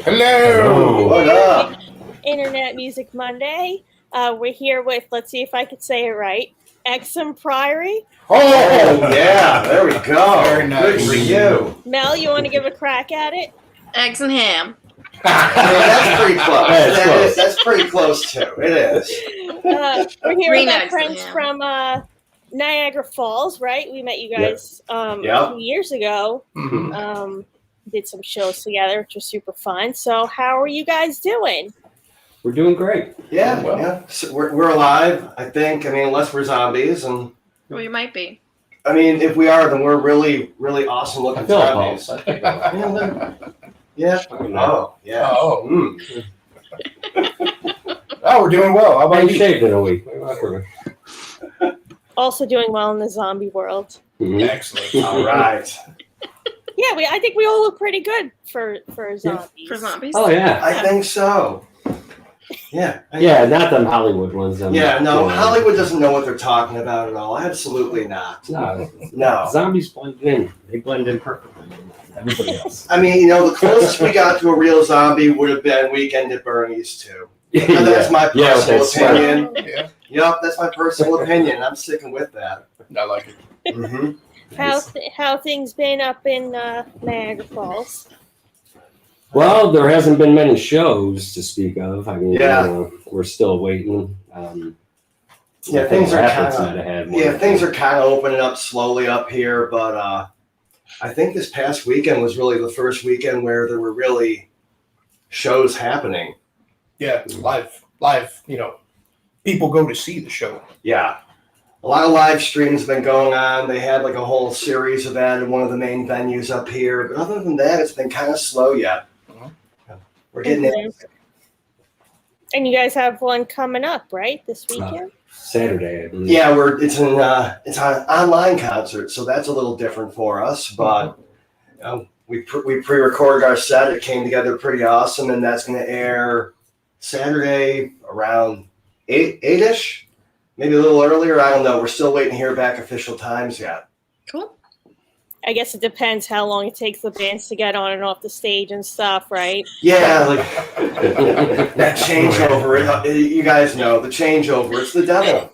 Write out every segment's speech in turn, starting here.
Hello. What up? Internet Music Monday. We're here with, let's see if I could say it right, Exham Priory. Oh, yeah. There we go. Very nice. Good for you. Mel, you want to give a crack at it? Eggs and ham. That's pretty close. That's close. That's pretty close, too. It is. We're here Green with our eggs friends and from Niagara Falls, right? We met you guys a Yep. few years ago. Mhm. Did some shows together, which was super fun. So how are you guys doing? We're doing great. Yeah, Well. yeah. So we're alive, I think. I mean, unless we're zombies. And Well, you might be. I mean, if we are, then we're really, really awesome I looking feel a zombies. pulse. I think I Yeah. Oh, yeah. Oh. Mm. Oh, we're doing well. How about haven't you? shaved in a week. Also doing well in the zombie world. Mhm. Excellent. All right. Yeah, I think we all look pretty good for zombies. For zombies. Oh yeah, I think so. Yeah. yeah. Not them Hollywood ones. Yeah, no, Hollywood doesn't know what they're talking about at all. Absolutely not. No, No. zombies blend in. They blend in perfectly. Everybody else. I mean, the closest we got to a real zombie would have been Weekend at Bernie's, too. And that's my Yeah, with personal that sweat. opinion. Yeah, Yep, that's my personal opinion. I'm sticking with that. I like it. Mm-hmm. How things been up in Niagara Falls? Well, there hasn't been many shows to speak of. I mean, Yeah. we're still waiting. Yeah, things are Rapids kind might have had of one. things are kind of opening up slowly up here, but I think this past weekend was really the first weekend where there were really shows happening. Yeah, it's live. People go to see the show. Yeah. A lot of live streams have been going on. They had like a whole series of that in one of the main venues up here. But other than that, it's been kind of slow yet. We're getting it. And you guys have one coming up, right? This weekend? Saturday, I believe. Yeah, it's an online concert, so that's a little different for us. But we pre-recorded our set. It came together pretty awesome, and that's going to air Saturday around 8-ish, maybe a little earlier. I don't know. We're still waiting to hear back official times yet. Cool. I guess it depends how long it takes the bands to get on and off the stage and stuff, right? Yeah, like that changeover. You guys know the changeover. It's the devil.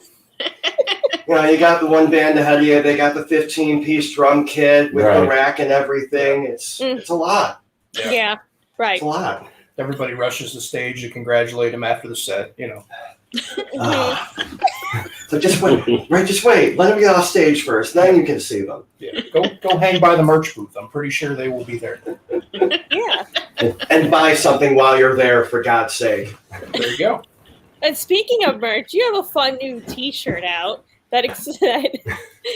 You got the one band ahead of you. They got the 15-piece drum kit with the rack and everything. It's a lot. Yeah, right. It's a lot. Everybody rushes the stage to congratulate him after the set. So just wait. Right, just wait. Let them get off stage first. Then you can see them. Yeah. Go hang by the merch booth. I'm pretty sure they will be there. Yeah. And buy something while you're there, for God's sake. There you go. And speaking of merch, you have a fun new T-shirt out that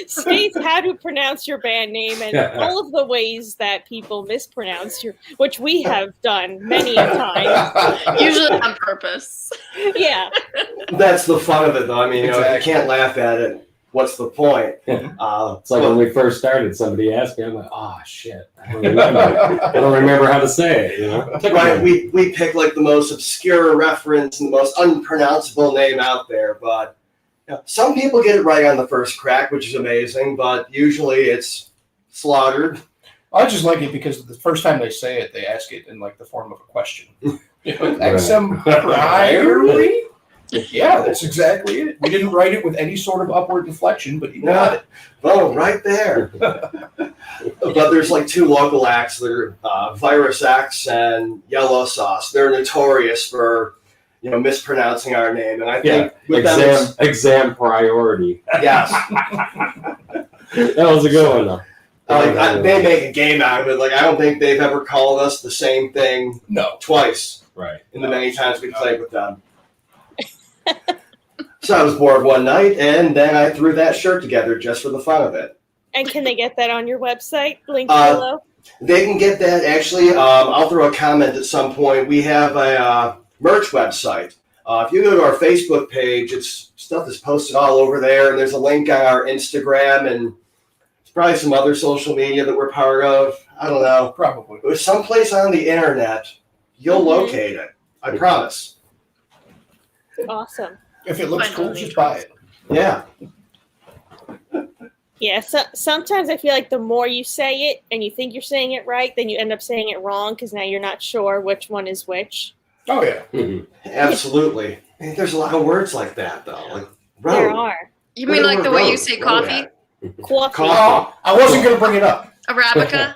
states how to pronounce your band name and all of the ways that people mispronounce which we have done many a time. Usually on purpose. Yeah. That's the fun of it, though. I mean, if you can't laugh at it, what's the point? It's like when we first started, somebody asked me, I'm like, oh shit, I don't remember how to say it. Right, we pick like the most obscure reference and the most unpronounceable name out there, but some people get it right on the first crack, which is amazing, but usually it's slaughtered. I just like it because the first time they say it, they ask it in like the form of a question. Exham Priory? Yeah, that's exactly it. We didn't write it with any sort of upward inflection, but you got it. Oh, right there. But there's like two local acts that are Virus X and Yellow Sauce. They're notorious for mispronouncing our name, and I think exam priority. Yes. That was a good one though. They make a game out of it. Like I don't think they've ever called us the same thing twice. Right. In the many times we played with them. So I was bored one night, and then I threw that shirt together just for the fun of it. And can they get that on your website? Link below. They can get that actually. I'll throw a comment at some point. We have a merch website. If you go to our Facebook page, stuff is posted all over there, and there's a link on our Instagram, and there's probably some other social media that we're part of. I don't know. Probably. It was someplace on the internet. You'll locate it. I promise. Awesome. If it looks cool, just buy it. Yeah. Yeah, so sometimes I feel like the more you say it and you think you're saying it right, then you end up saying it wrong because now you're not sure which one is which. Oh yeah. Absolutely. And there's a lot of words like that, though. Like There road. are. You mean like the way you say Road coffee? at. Coffee. Coffee. I wasn't going to bring it up. Arabica?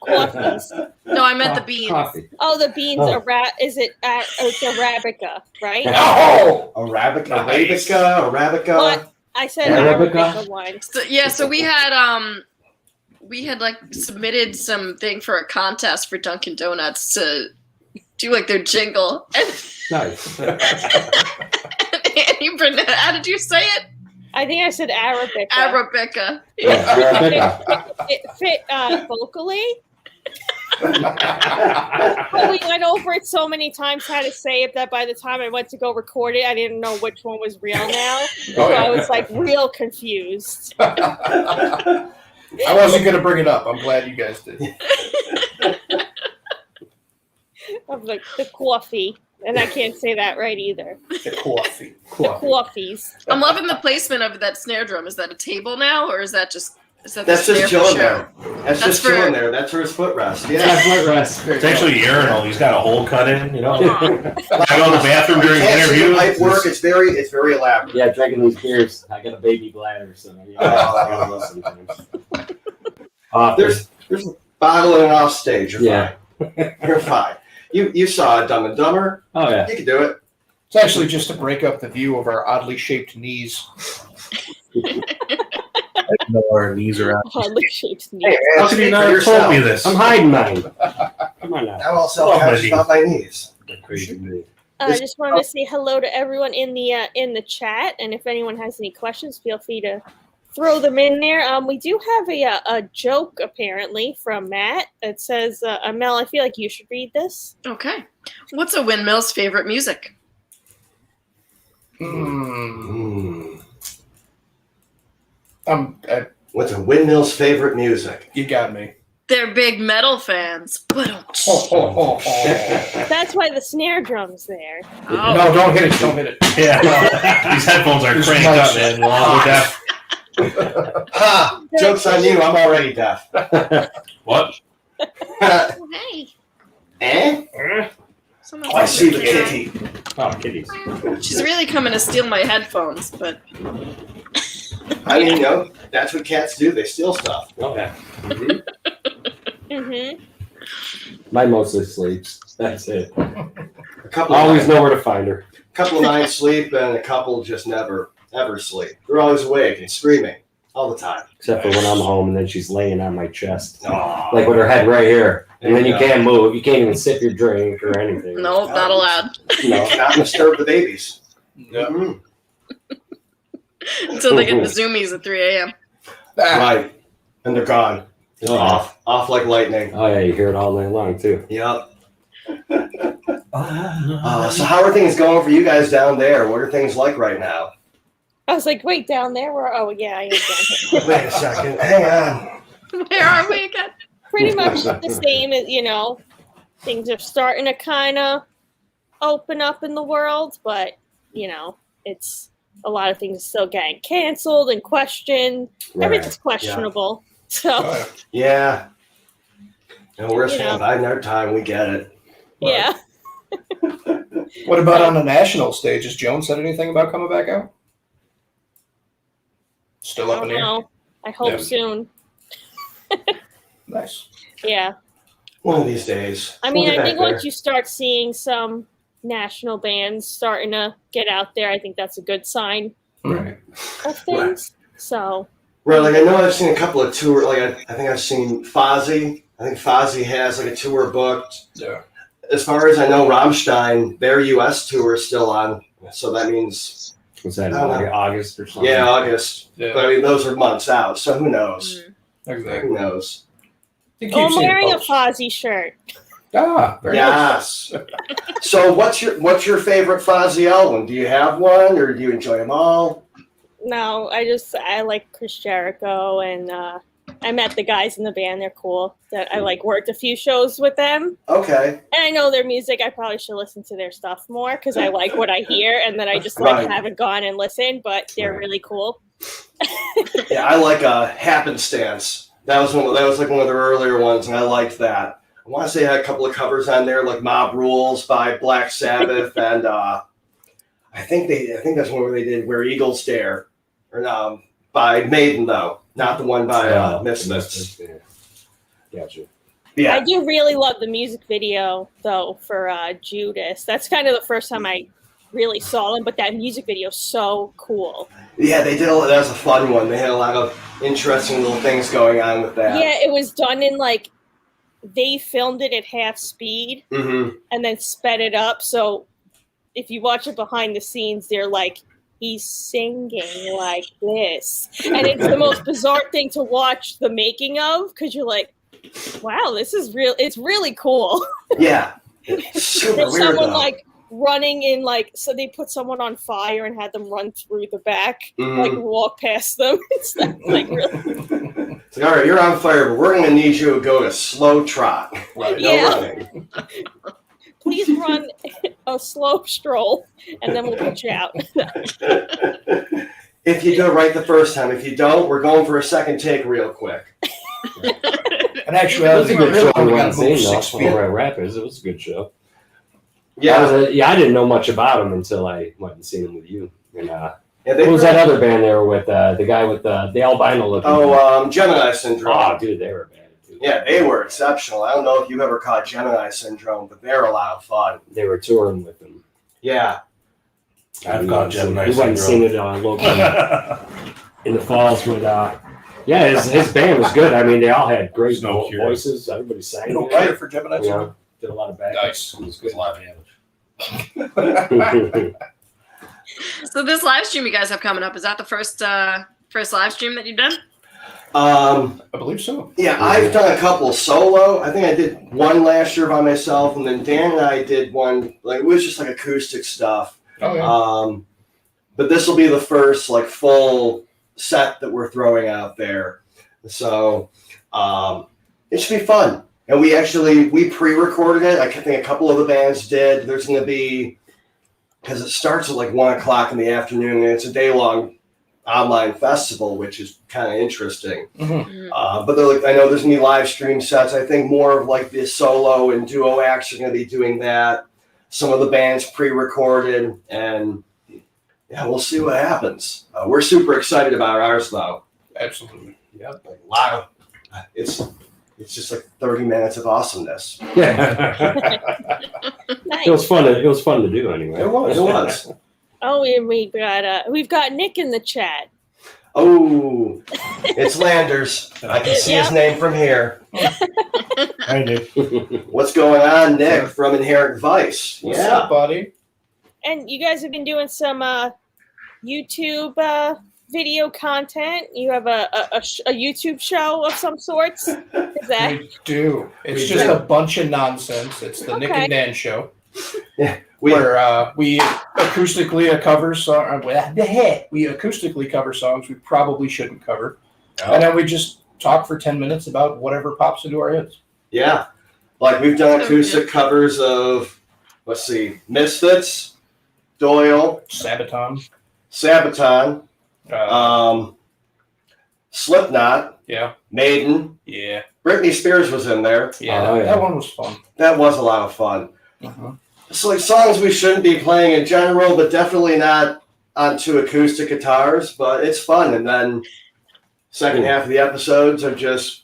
Coffees. No, I meant the beans. Coffee. Oh, the beans. Oh. Is it? It's Arabica, right? Oh, Arabica, Nice. Arabica. What? I said Arabica? Arabica once. So we had like submitted something for a contest for Dunkin' Donuts to do like their jingle. And Nice. how did you say it? I think I said Arabica. Arabica. Yeah, It fit vocally. But we went over it so many times how to say it that by the time I went to go record it, I didn't know which one was real now. So I was like real confused. I wasn't going to bring it up. I'm glad you guys did. Of the coffee. And I can't say that right either. The coffee. The coffees. I'm loving the placement of that snare drum. Is that a table now, or is that just That's the just snare for chilling show? there. That's That's just for- chilling there. That's for his footrest. Yeah. It's actually urinal. He's got a hole cut in, you know. Aw. I go to the bathroom during Can't see the interviews. pipe work. It's very elaborate. Yeah, drinking these beers. I got a baby bladder, so I gotta listen sometimes. There's bottling off stage. You're Yeah. fine. You're fine. You saw Dumb and Dumber. Oh yeah. You can do it. It's actually just to break up the view of our oddly shaped knees. know our knees are out. Oddly shaped Hey, knees. man, How could you speak not for have told me yourself. this? I'm hiding mine. Come on now. I'm all Oh, self-conscious my about my knees. Crazy me. I just wanted to say hello to everyone in the chat, and if anyone has any questions, feel free to throw them in there. We do have a joke apparently from Matt that says, "Mel, I feel like you should read this." Okay. What's a windmill's favorite music? What's a windmill's favorite music? You got me. They're big metal fans. Oh. That's why the snare drum's there. Oh. No, don't hit it. Don't hit it. Yeah, no, these headphones are There's cranked mics. up, man. Well, we're deaf. Ha! Joke's on you. I'm already deaf. What? Oh, hey. Eh? Someone's I see the here. kitty. Oh, kitties. She's really coming to steal my headphones, but I mean, that's what cats do. They steal stuff. Oh yeah. Mm-hmm. Mine mostly sleeps. That's it. A couple Always of know where to find her. nights sleep, and a couple just never ever sleep. They're always awake and screaming all the time. Except for when I'm home and then she's laying on my chest. Aw. Like with her head right here. And then you There you can't move. You can't even sip your drink or anything. no, not allowed. No. Not disturb the babies. No. Mhm. Until they get the zoomies at 3 a.m. Ah, Right. And they're gone. Just Oh. off like lightning. Oh yeah, you hear it all night long too. Yep. So how are things going for you guys down there? What are things like right now? I was like, wait, down there? Oh, yeah, I am down there. Wait a second. Hang on. Where are we again? Pretty much the same as, things are starting to kind of open up in the world, but, it's a lot of things are still getting canceled and questioned. Everything's questionable. So, oh, Yeah. And we're You know. biding our time. We get it. yeah. What about on the national stage? Has Joan said anything about coming back out? Still I up in don't the air? know. I hope Yeah. soon. Nice. Yeah. One of these days. I mean, We'll get I think back there. once you start seeing some national bands starting to get out there, I think that's a good sign Right. of things. So, Right, like I know I've seen a couple of tour. Like I think I've seen Fawzi. I think Fawzi has like a tour booked. Yeah. As far as I know, Rammstein, their U.S. tour is still on. So that means Was that in I don't like know. August or something? yeah, August. Yeah. But I mean, those are months out. So who knows? Exactly. Who knows? You oh, I'm seeing wearing a posts. Fawzi shirt. Ah, very nice. Yes. So what's your favorite Fawzi album? Do you have one, or do you enjoy them all? No, I like Chris Jericho and I met the guys in the band. They're cool. That I worked a few shows with them. Okay. And I know their music. I probably should listen to their stuff more because I like what I hear, and then I just Right. haven't gone and listened. But they're really cool. Yeah, I like Happenstance. That was one of their earlier ones, and I liked that. I want to say I had a couple of covers on there, like Mob Rules by Black Sabbath, and I think that's one where they did Where Eagles Dare, or no, by Maiden though, not the one by Misfits. Yeah. Gotcha. Yeah, I do really love the music video though for Judas. That's kind of the first time I really saw them, but that music video is so cool. yeah, they did. That was a fun one. They had a lot of interesting little things going on with that. Yeah, it was done in they filmed it at half speed Mm-hmm. and then sped it up. So if you watch it behind the scenes, they're he's singing like this. And it's the most bizarre thing to watch the making of because you're like, wow, this is real. It's really cool. Yeah, super There's weird someone though. running in so they put someone on fire and had them run through the back, Mhm. walk past them. It's really. It's like, all right, you're on fire, but we're going to need you to go to slow trot. Right. No Yeah. running. Please run a slow stroll, and then we'll put you out. If you do it right the first time. If you don't, we're going for a second take real quick. And actually, It I was a think good we show. really I got went to move seeing 6 feet. over at Rapids. It was a good show. Yeah. I didn't know much about him until I went and seen him with you. And Yeah, what was that other band they were with? The guy with the albino looking. Gemini Syndrome. Oh, dude, they were bad. Too. Yeah, they were exceptional. I don't know if you ever caught Gemini Syndrome, but they're a lot of fun. They were touring with them. Yeah. I've got Gemini We went and seen Syndrome. it on local in the falls with. Yeah, his band was good. I mean, they all had great No cure. voices. Everybody sang. You don't it. care for Gemini? You know, did a lot of backup. Nice. It was It's a good. lot of damage. So this live stream you guys have coming up, is that the first live stream that you've done? I believe so. Yeah, I've done a couple solo. I think I did one last year by myself, and then Dan and I did one, it was just acoustic stuff. Oh, yeah. But this will be the first full set that we're throwing out there. So it should be fun. And we pre-recorded it. I think a couple of the bands did. There's going to be, because it starts at 1 o'clock in the afternoon, and it's a day-long online festival, which is kind of interesting. Mhm. But I know there's going to be live stream sets. I think more of the solo and duo acts are going to be doing that. Some of the bands pre-recorded, and yeah, we'll see what happens. We're super excited about ours, though. Absolutely. Yep, a lot of it's just 30 minutes of awesomeness. Yeah. Nice. It was fun. It was fun to do anyway. It was. Oh, and we've got Nick in the chat. Oh, it's Landers. I can see his name from here. I do. What's going on, Nick from Inherent Vice? What's up, buddy? And you guys have been doing some YouTube video content. You have a YouTube show of some sorts. Is that? We do. It's just a bunch of nonsense. It's the Nick and Dan show. Yeah, where we acoustically cover songs. We acoustically cover songs we probably shouldn't cover, and then we just talk for 10 minutes about whatever pops into our heads. Yeah, we've done acoustic covers of, let's see, Misfits, Doyle, Sabaton, Slipknot, yeah, Maiden, yeah, Britney Spears was in there. yeah. Oh, yeah. That one was fun. That was a lot of fun. Uh-huh. It's songs we shouldn't be playing in general, but definitely not on 2 acoustic guitars, but it's fun. And then second half of the episodes are just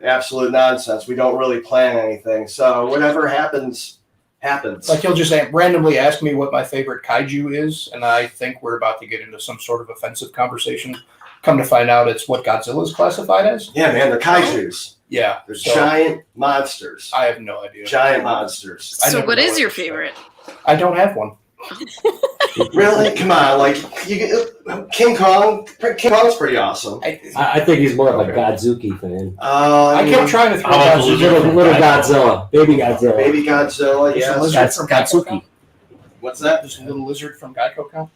absolute nonsense. We don't really plan anything. So whatever happens, happens. He'll just randomly ask me what my favorite kaiju is, and I think we're about to get into some sort of offensive conversation. Come to find out, it's what Godzilla is classified as. Yeah, man, they're kaijus. Yeah, They're giant monsters. I have no idea. Giant monsters. I So never what know is what your to say. favorite? I don't have one. Really? Come on, King Kong. King Kong's pretty awesome. I think he's more of a Godzuki fan. I kept trying to throw I'll Godzilla. Little Godzilla, baby Godzilla. Baby Godzilla, There's a yes. lizard That's from Geico Katsuki. count? What's that? There's a little lizard from Geico count.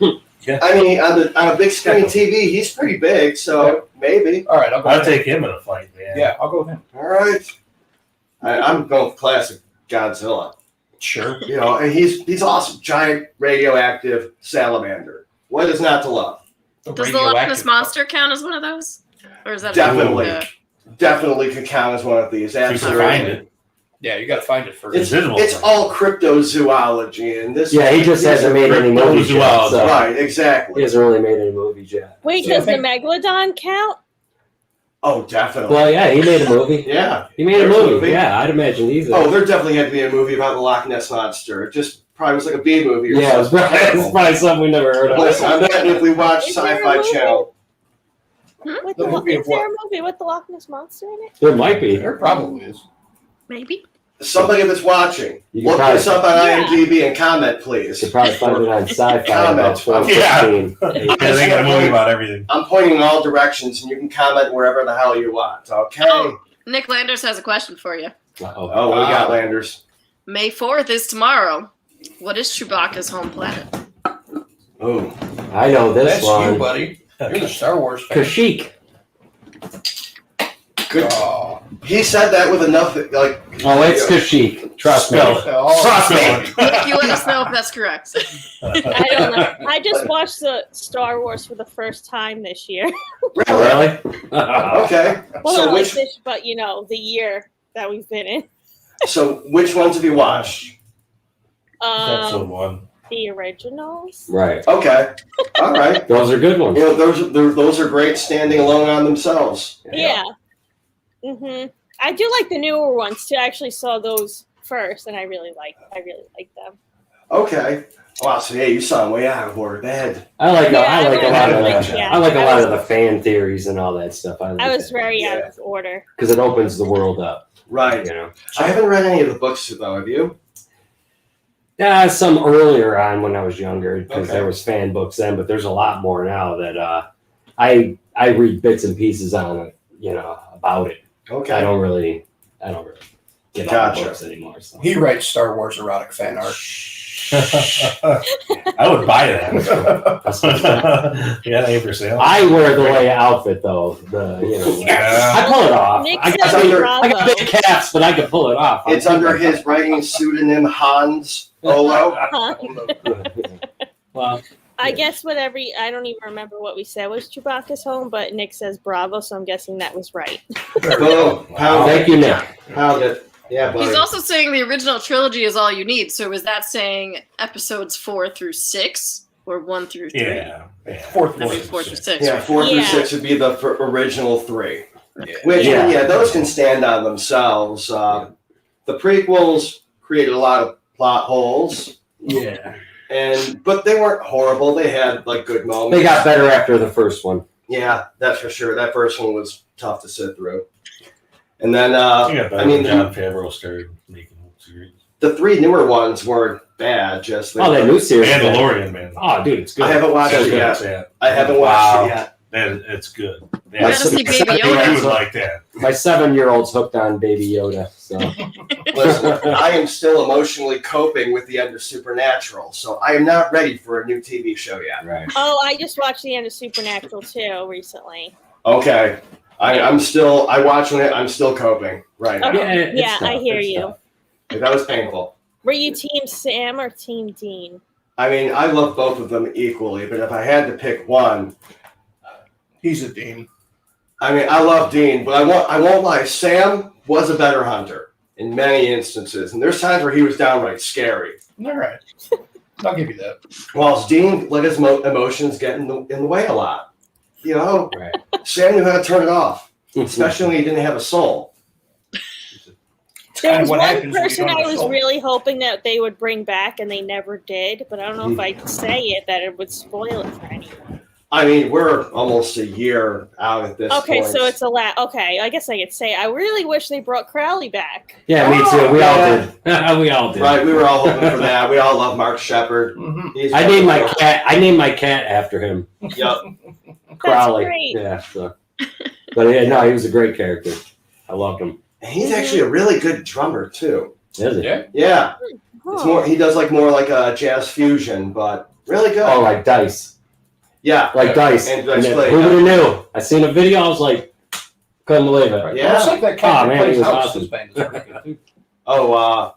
I mean, on a big screen TV, he's pretty big, so maybe. All right, I'll go. I'll with him. take him in a fight, man. Yeah, I'll go with him. All right. I'm going with classic Godzilla. Sure. You know, and he's awesome. Giant radioactive salamander. What is not to love? Does the Loch Ness Monster count as one of those? Or is that Definitely. Definitely could count as one of these. You can Absolutely. find it. Yeah, you got to find it first. It's all cryptozoology, and this. Yeah, he just hasn't made any movies yet. So Right, he exactly. hasn't really made any movies yet. Wait, See, I does the think- Megalodon count? Oh, definitely. Well, yeah, he made a movie. Yeah. He made a There's a movie. movie. Yeah, I'd imagine he's. Oh, there definitely had to be a movie about the Loch Ness Monster. It just probably was like a B movie or yeah, it's something. probably something we never heard of. Listen, I'm betting if we watch Is there a Sci-Fi movie? Channel, With The movie of is there what? a movie with the Loch Ness Monster in it? There might be. There probably is. Maybe. somebody that's watching, You can look probably- this up on Yeah. IMDb and comment, You please. could probably find it on Sci-Fi Comment. about 2015. Yeah, they got a movie about everything. I'm pointing in all directions, and you can comment wherever the hell you want. Okay. Oh. Nick Landers has a question for you. Uh-oh. Oh, we got Landers. May 4th is tomorrow. What is Chewbacca's home planet? Oh, I know this That's one. you, buddy. You're the Star Wars fan. Kashyyyk. good. Oh, He said that with enough, like. Oh, it's Kashyyyk. Trust me. oh, Trust me. Nick, you let us know if that's correct. I don't know. I just watched the Star Wars for the first time this year. Oh, really? Okay. Well, So not like which this, but you know, the year that we've been in. which ones have you watched? Episode 1. The originals. Right. Okay. All right. Those are good ones. You know, those are great standing alone on themselves. Yeah. I do like the newer ones too. I actually saw those first, and I really like them. Okay. Wow. So yeah, you saw them way out of order. Bad. I like a lot of Yeah, I like a I lot was- of the fan theories and all that stuff. I was very out of order. because it opens the world up. Right. You know. I haven't read any of the books though. Have you? Yeah, some earlier on when I was younger because Okay. there was fan books then, but there's a lot more now that I read bits and pieces on it. You know about it. Okay. I don't really get all the Gotcha. books anymore. So. He writes Star Wars erotic fan art. I would buy that. Yeah, they for sale. I wear the Leia outfit though. Yeah. I pull it off. Nick I says got, under- I got Bravo. big caps, but I can pull it off. It's under his writing pseudonym Hans Olo. Huh? Well, I guess whatever. I don't even remember what we said was Chewbacca's home, but Nick says Bravo, so I'm guessing that was right. Boom. Pound thank it. you, Nick. Pound it. Yeah, buddy. He's also saying the original trilogy is all you need. So is that saying episodes 4 through 6 or 1 through 3? Yeah. Fourth I mean, one. 4 through 6. Yeah, 4 through Yeah. 6 would be the original 3. Yeah. Which, Yeah. yeah, those can stand on themselves. The prequels created a lot of plot holes, Yeah. but they weren't horrible. They had like good moments. They got better after the first one. Yeah, that's for sure. That first one was tough to sit through. And then, I got better I mean, when John Favreau started making series. the 3 newer ones weren't bad. Just Oh, that new series. Mandalorian, man. Oh, dude, it's good. I haven't watched So it good. yet. I haven't watched it yet. It's good. You gotta see Baby Yoda. You would like that. My 7-year-old's hooked on Baby Yoda. So Listen, I am still emotionally coping with the end of Supernatural, so I am not ready for a new TV show yet. right. Oh, I just watched the end of Supernatural too recently. Okay. I'm still coping right now. Okay. it's I tough, hear it's you. tough. That was painful. Were you Team Sam or Team Dean? I mean, I love both of them equally, but if I had to pick one, He's a dean. I mean, I love Dean, but I won't lie. Sam was a better hunter in many instances, and there's times where he was downright scary. All right. I'll give you that. Whilst Dean let his emotions get in the way a lot. You know, Right. Sam knew how to turn it off, especially when he didn't have a soul. There Kinda was what one happens when you person don't I have was soul. really hoping that they would bring back, and they never did. But I don't know if I could say it that it would spoil it for anyone. I mean, we're almost a year out at this Okay, point. so it's okay. I guess I could say I really wish they brought Crowley back. Yeah, me too. We all did. We all did. Right, we were all hoping for that. We all love Mark Shepard. Mhm. He's I named my cat after him. Yep. Crowley. great. Yeah. So. But yeah, no, he was a great character. I loved him. And he's actually a really good drummer too. Is it? Yeah. Yeah. It's more. He does more like a jazz fusion, but really good. Oh, like Dice. Yeah, Like Dice. And And Dice Clay, who would have knew? I seen a video, I was like, couldn't believe it. Yeah. It's like that cat that Man, plays he was house awesome. this band is pretty good, too. Oh,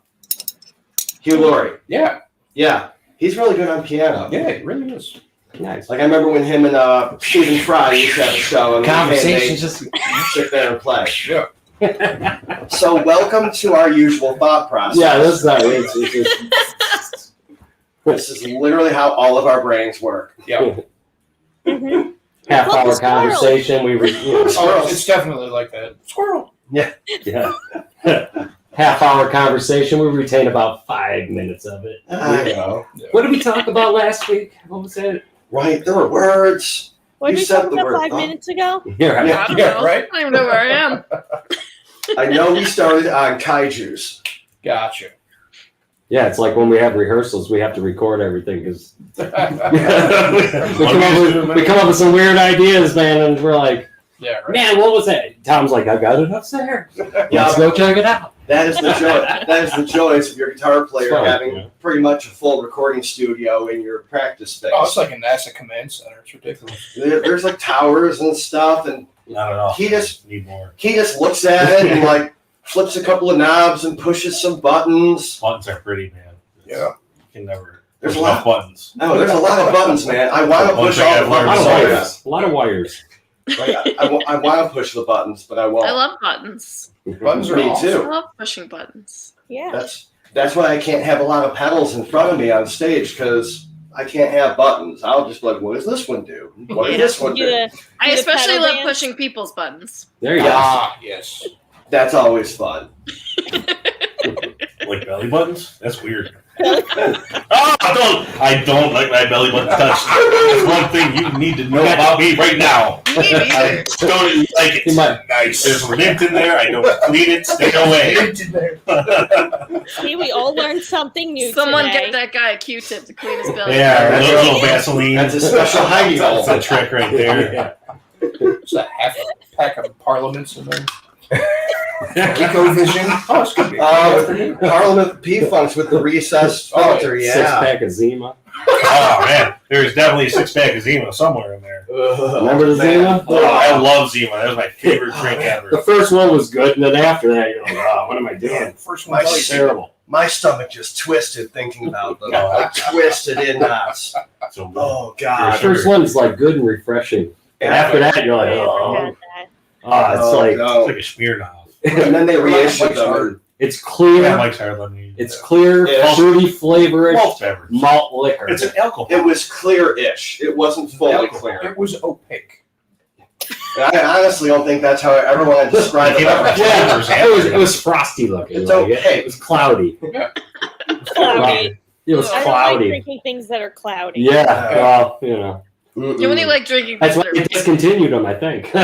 Hugh Laurie. Yeah, Yeah, he's really good on piano. yeah, it really is. Nice. Like I remember when him and Stephen Fry used to have a show, and Conversations they just. sit there and play. Yeah. So welcome to our usual thought process. Yeah, that's not it's This is literally how all of our brains work. Yeah. Mhm. half Love hour the squirrel. conversation. Oh, it's definitely like that. Squirrel. Yeah. Half hour conversation. We retain about 5 minutes of it. I know. What did we talk about last week? What was it? Right, there were words. What did You we said talk the about word, 5 huh? minutes ago? You're right. Yeah. I don't Yeah, know. right? I don't even know where I am. I know we started on kaijus. Gotcha. Yeah, it's like when we have rehearsals, we have to record everything because we come up with some weird ideas, man, and we're like, Yeah, right. man, what was that? Tom's like, I got it upstairs. Yeah, Let's go check it out. that is the joy. That is the joys of your guitar player It's fun, having yeah. pretty much a full recording studio in your practice space. Oh, it's like a NASA command center. It's ridiculous. There's like towers and stuff, and I don't know. he just Need more. looks at it and like flips a couple of knobs and pushes some buttons. Buttons are pretty, man. Yeah. You can never. There's There's a lot. enough buttons. No, there's a lot of buttons, man. I want to One push thing all the I've learned A lot buttons. of is Oh, wires. A lot of wires. yeah. I want to push the buttons, but I won't. I love buttons. Buttons are Me awesome. too. I love pushing buttons. Yeah. That's why I can't have a lot of pedals in front of me on stage because I can't have buttons. I'll just be like, what does this one do? What does this one do? Yeah. I The especially pedal love dance. pushing people's buttons. There you go. Ah, yes. That's always fun. Like belly buttons? That's weird. I don't like my belly button touched. That's one thing you need to know about me right now. Me neither. I don't like it. You might- Nice. There's lint in there. I don't clean it. Stay away. See, we all learned something new Someone today. get that guy a Q-tip to clean his belly. Yeah, a little Vaseline. That's a special hidey hole. That's a trick right there. Yeah. It's a half a pack of parliaments in there. Eco-vision. Oh, it's good. Parliament P-Funks with the recessed Oh, filter, Six yeah. pack of Zima. Oh man, there's definitely a 6-pack of Zima somewhere in there. Remember the man. Zima? Oh, I love Zima. That was my favorite drink ever. The first one was good, and then after that, you're like, oh, what am I doing? Man, First My one. It's terrible. My stomach just twisted thinking about them. Like twisted in knots. So, Oh, The God. first one's like good and refreshing. And after that, you're like, I never oh, had that. it's like, no. it's like a smear now. And then they reissued them. hard. it's clear. Yeah, Mike's hard than me. It's clear, Yeah. fruity, flavorish malt beverage. malt liquor. It's an alcohol. It was clear-ish. It wasn't fully Alcohol. clear. It was opaque. And I honestly don't think that's how I ever want to describe it. Yeah, it was frosty looking. It's like, okay. It was cloudy. Cloudy. It was I don't like cloudy. drinking things that are cloudy. Yeah, well, you know. You only like drinking That's things why that they are discontinued them, I think.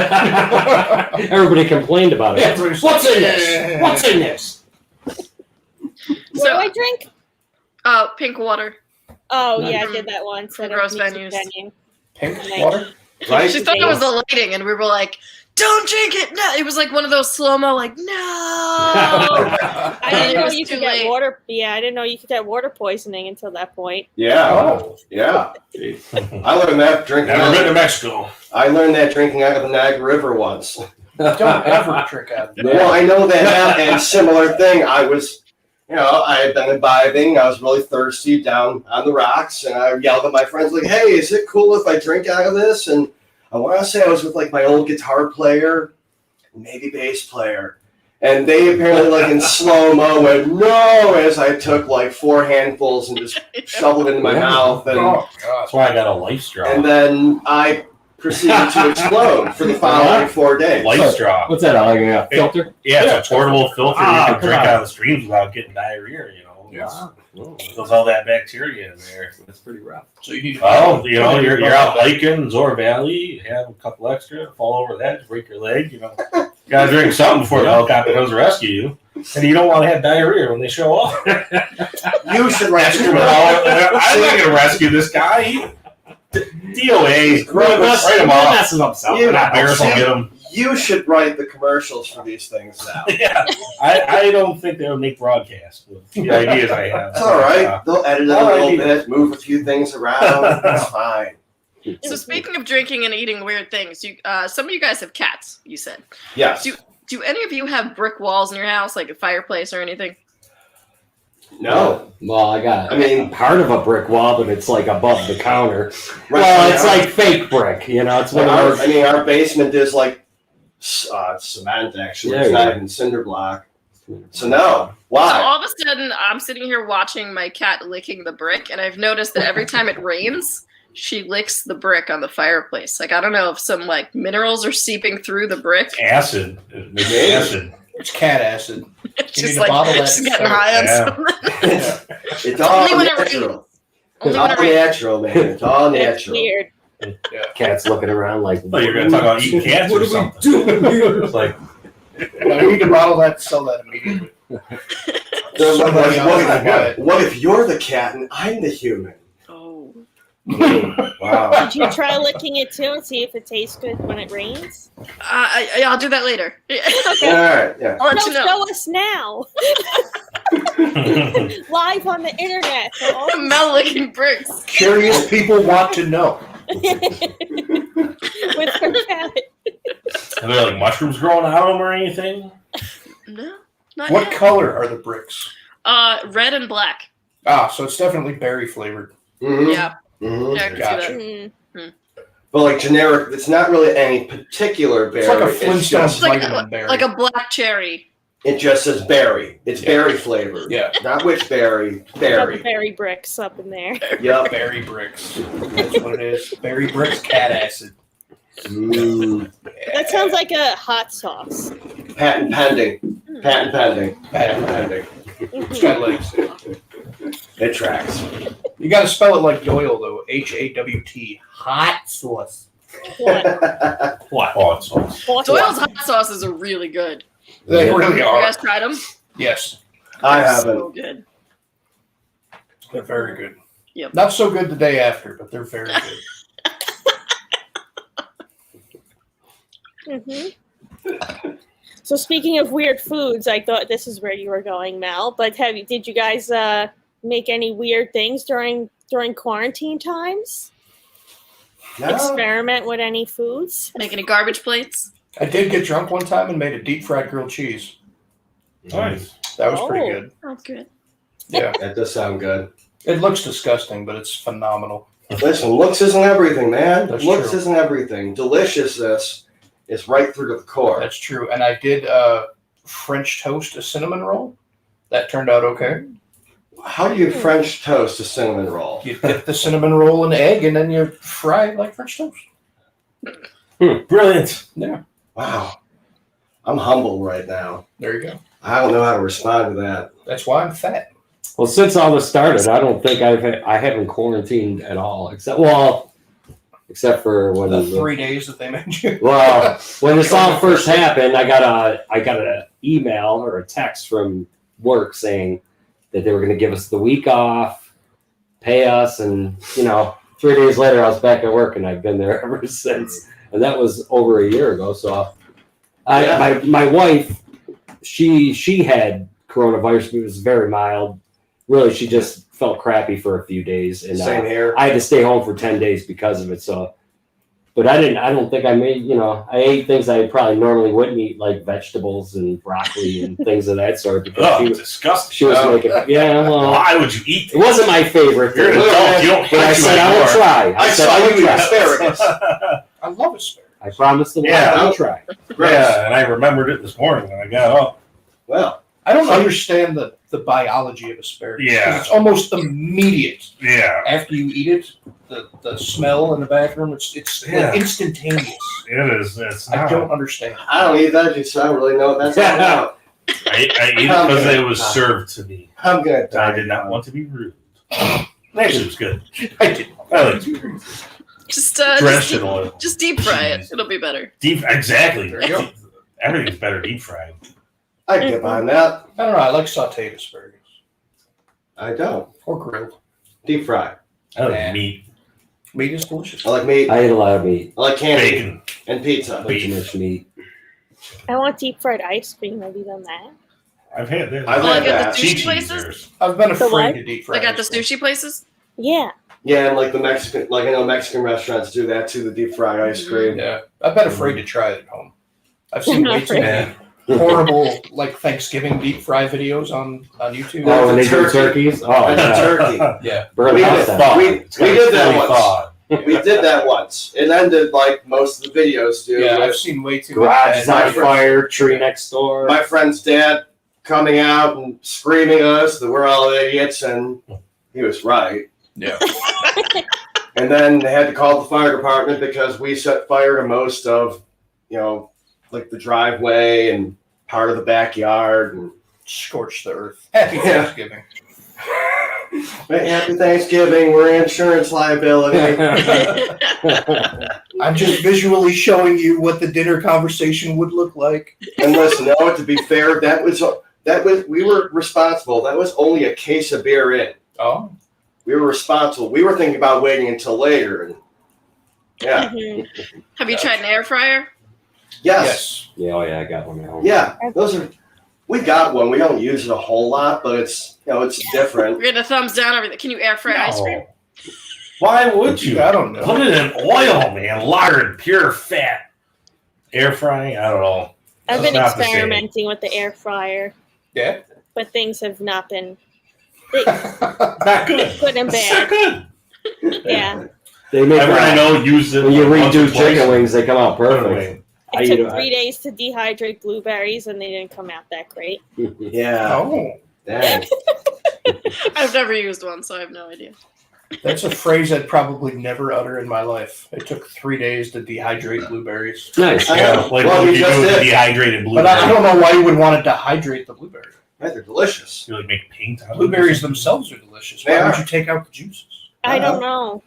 Everybody complained about it. What's in this? What's in this? What do So, I drink? pink water. Oh, Nice. yeah, I did that once. From at a Gross music Venues. venue. Pink Nice. water? Right? She thought it was the lighting, and we were like, "Don't drink it!" No, it was like one of those slow mo, like, "No." I didn't It know was you too could get late. water. Yeah, I didn't know you could get water poisoning until that point. Yeah. Oh. Yeah. I learned that drinking. Never been to Mexico. I learned that drinking out of the Niagara River once. Don't ever drink out of that. Well, I know that, and similar thing. I was, I had been imbibing. I was really thirsty down on the rocks, and I yelled at my friends like, "Hey, is it cool if I drink out of this?" And I want to say I was with like my old guitar player, maybe bass player, and they apparently like in slow mo went no as I took like 4 handfuls and just shoveled it into my mouth, and Oh, God. That's why I got a life straw. then I proceeded to explode for the following 4 days. Life straw. What's that? Like a filter? Yeah, it's a portable filter. Ah, You can drink come on. out of the streams without getting diarrhea. Yes. Wow. Oh, There's all that bacteria in there. that's pretty rough. So you need to. Oh, you're out biking, Zora Valley, you have a couple extra, fall over that, just break your leg, You gotta drink something before the helicopter comes to rescue you. And you don't want to have diarrhea when they show up. You should rescue I'm me. not gonna rescue this guy. DOA's We're write him off. messing up something. You- Bears will get him. You should write the commercials for these things now. Yeah, I don't think they'll make broadcast with the ideas I have. It's all right. They'll edit it a little bit, move a few things around. It's fine. So speaking of drinking and eating weird things, some of you guys have cats. You said. Yes. Do any of you have brick walls in your house, like a fireplace or anything? No. Well, I got. I mean, part of a brick wall, but it's like above the counter. Right Well, now- it's like fake brick. You know, it's one of those. I mean, our basement is like cement. Actually, There it's you not go. even cinder block. So no. So Why? all of a sudden, I'm sitting here watching my cat licking the brick, and I've noticed that every time it rains, she licks the brick on the fireplace. Like, I don't know if some like minerals are seeping through the brick. Acid. Maybe acid. It's cat acid. It's You just need to like bottle that she's getting stuff. high on Yeah. something. It's all Only when it natural. rains. It's Only all when it rains. natural, man. It's all It's natural. weird. Cat's looking around like. Oh, you're gonna talk about eating cats or something? doing here? It's like, No, we need to bottle that and sell that immediately. So Somebody else will buy it. what if you're the cat and I'm the human? Oh. Wow. Did you try licking it too and see if it tastes good when it rains? I'll do that later. All right. Yeah. I'll let No, you know. show us now. Live on the internet. For all Mel licking bricks. Curious people want to know. with her cat. are there like mushrooms growing out of them or anything? No, not What yet. color are the bricks? Red and black. Ah, so it's definitely berry flavored. Mm-hmm. Yeah, Mm-hmm. yeah, I can Gotcha. see that. Mm. But like generic, it's not really any particular berry. It's like a It's Flintstones just, vitamin berry. Like a black cherry. it just says berry. It's Yeah. berry flavored. Yeah, Not which berry. Got the Berry. berry bricks up in there. Yep. berry bricks. That's what it is. Berry bricks, cat acid. Mm. That sounds like a hot sauce. Patent pending. Patent pending. Patent Pending. It's got legs. It tracks. You got to spell it like Doyle though. HAWT. Hot sauce. What? What? Oh, it's What? Doyle's hot sauces are really good. They Yeah. really You are. guys tried them? Yes, I They're haven't. So good. they're very good. Yep. Not so good the day after, but they're very good. So speaking of weird foods, I thought this is where you were going, Mel. But did you guys make any weird things during quarantine times? No. Experiment with any foods? Make any garbage plates? I did get drunk one time and made a deep fried grilled cheese. nice. That was pretty Oh. good. Sounds good. Yeah, That does sound good. it looks disgusting, but it's phenomenal. Listen, looks isn't everything, man. That's Looks true. isn't everything. Deliciousness is right through to the core. That's true. And I did French toast a cinnamon roll. That turned out okay. How do you French toast a cinnamon roll? You dip the cinnamon roll in egg and then you fry it like French toast. Brilliant. Yeah, Wow. I'm humble right now. there you go. I don't know how to respond to that. That's why I'm fat. Well, since all this started, I don't think I haven't quarantined at all, except for when The 3 days that they made you. well, when this all first happened, I got an email or a text from work saying that they were going to give us the week off, pay us, and 3 days later I was back at work and I've been there ever since. And that was over a year ago. So, my wife, she had coronavirus, but it was very mild. Really, she just felt crappy for a few days, and Same here. I had to stay home for 10 days because of it. So, but I don't think I made, I ate things I probably normally wouldn't eat, like vegetables and broccoli and things of that sort. Because Oh, she was disgusting. making, well, Why would you eat it wasn't my favorite You're thing. an adult. You don't But I have to said I would anymore. try. I said saw I you would eat try. asparagus. I love asparagus. I promised them Yeah. I would try. Yeah, and I remembered it this morning when I got up. Well, I don't understand the biology of asparagus. 'Cause Yeah. it's almost immediate Yeah, after you eat it. The smell in the bathroom, it's Yeah. like instantaneous. it is. It's I not. don't understand. I don't eat veggies, so I don't really know what that's all about. I ate it because it was served to me. I'm good. I did not want to be rude. Actually, it was good. I did. I like it. Just Drenched in oil. just deep fry it. Jeez. It'll be better. Exactly. There you go. Everything's better deep fried. I can get behind that. I don't know. I like sauteed asparagus I don't. or grilled. Deep fry. I like Nah. meat. Meat is delicious. I like meat. I ate a lot of meat. I like candy Bacon. and pizza. Beef. Too much meat. I want deep fried ice cream. Have you done that? I've had that. I've had Like that. the Sushi places? I've been The afraid what? to deep fry. Like at the ice cream. sushi places? Yeah. Yeah, and like the Mexican, like I know Mexican restaurants do that too. The deep fried ice cream. Yeah, I've been afraid to try it at home. I've seen I'm way not too many horrible like Thanksgiving deep fry videos on YouTube. Oh, when they do turkey. turkeys? Oh, And yeah. turkey. Yeah, Burn We the house did- down. we did that once. Thawed. We did that once. It ended like most of the videos do. yeah, with I've seen way too Garage is many. on fire, tree next door. my friend's dad coming out and screaming at us that we're all idiots, and he was right. Yeah, And then they had to call the fire department because we set fire to most of, like the driveway and part of the backyard. And scorch the earth. Happy Yeah. Thanksgiving. happy Thanksgiving. We're insurance liability. I'm just visually showing you what the dinner conversation would look like. And listen, no, to be fair, that was we were responsible. That was only a case of beer in. Oh, We were responsible. We were thinking about waiting until later. And yeah. Mhm. Have you tried an air fryer? Yes. Yeah, oh yeah, I got one at home. Yeah. We got one. We don't use it a whole lot, but it's different. We're getting a thumbs down over there. Can you air fry ice cream? No. Why would you? I don't know. Put it in oil, man. Lard, pure fat. Air frying? I don't know. I've It's been not the same. experimenting with the air fryer, Yeah. but things have not been Not good. good and It's not bad. good. Yeah. They make Everyone I know use it. when you once or redo twice. chicken wings, they come out Put it perfect. away. I It eat took it. 3 days to dehydrate blueberries, and they didn't come out that great. Yeah. Oh, Dang. I've never used one, so I have no idea. that's a phrase I'd probably never utter in my life. It took 3 days to dehydrate blueberries. Nice. Yeah, like Well, what we you just do with did. dehydrated But blueberries. I don't know why you would want to dehydrate the blueberry. Right, they're delicious. You like make paint out of Blueberries it? themselves are delicious. They Why would are. you take out the juices? I don't know.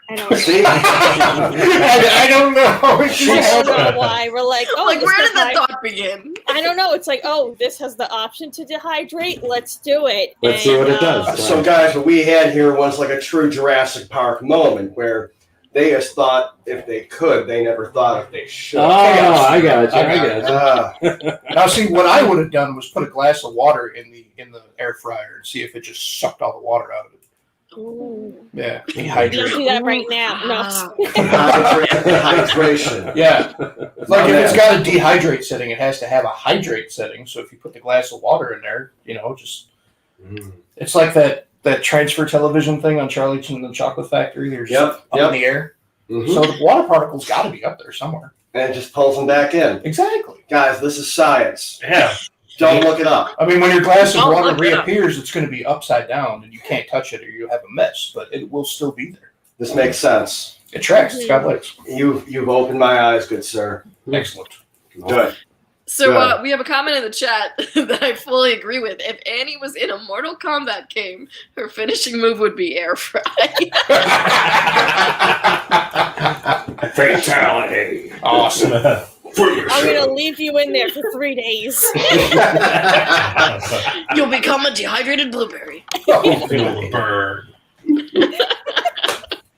I don't know. See? I don't know. I don't know why. We're like, oh, like, this where did that dehy- thought begin? I don't know. It's like, oh, this has the option to dehydrate. Let's do it. Let's see what it does. So, guys, what we had here was like a true Jurassic Park moment where they just thought if they could, they never thought if they should. Oh, I got you. Now, see, what I would have done was put a glass of water in the air fryer and see if it just sucked all the water out of it. Ooh. Yeah, You dehydrate. don't do that right now. No. Ah. Hydration. Yeah, like if it's got a dehydrate setting, it has to have a hydrate setting. So if you put the glass of water in there, just it's like that transfer television thing on Charlie and the Chocolate Factory. There's up in the air, Mhm. so the water particles got to be up there somewhere. And it just pulls them back in. Exactly. Guys, this is science. Yeah. Don't look it up. I mean, when your glass of Don't water look it up. reappears, it's going to be upside down, and you can't touch it, or you have a mess. But it will still be there. This makes sense. It tracks. It's got legs. You've opened my eyes, good sir. Excellent. Good. So Good. we have a comment in the chat that I fully agree with. If Annie was in a Mortal Kombat game, her finishing move would be air fry. Fatality. Awesome. I'm going to leave you in there for 3 days. You'll become a dehydrated blueberry. Feel burn.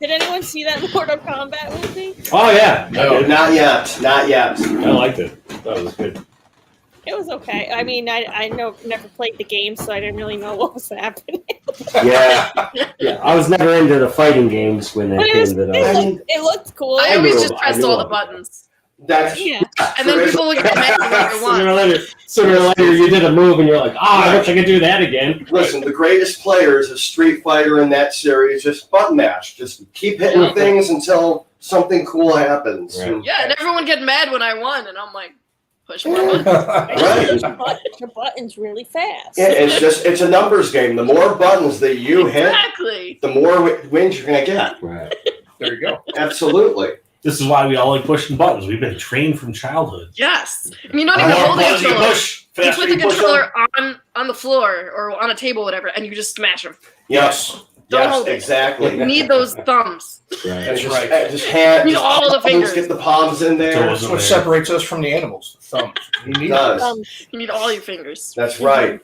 Did anyone see that Mortal Kombat movie? Oh yeah. No. Not yet. Not yet. I liked it. That was good. It was okay. I mean, I never played the game, so I didn't really know what was happening. Yeah. Yeah. I was never into the fighting games when they But came to those. it looked cool. I always knew- just I pressed knew all the of it. buttons. That's Yeah. And then people would get mad when I won. Sooner or later, you did a move and you're like, I wish I could do that again. listen. The greatest players of Street Fighter in that series just button mash. Just keep hitting things until something cool happens. Right. And- Yeah, and everyone get mad when I won, and I'm like, push more buttons. Right. Your buttons really fast. Yeah, it's a numbers game. The more buttons that you hit, Exactly. the more wins you're gonna get. Right. There you go. Absolutely. This is why we all like pushing buttons. We've been trained from childhood. Yes. I mean, you don't The even more hold the buttons you controller. push, You faster put the you push controller on the floor or on a table, whatever, and you just smash them. Yes. Don't Yes, hold it. exactly. You need those thumbs. Right. That's just, right. Just hand. You need all the palms, fingers. Get the palms in there. Toes. That's what separates us from the animals. The thumbs. You It need does. You need all your fingers. That's right.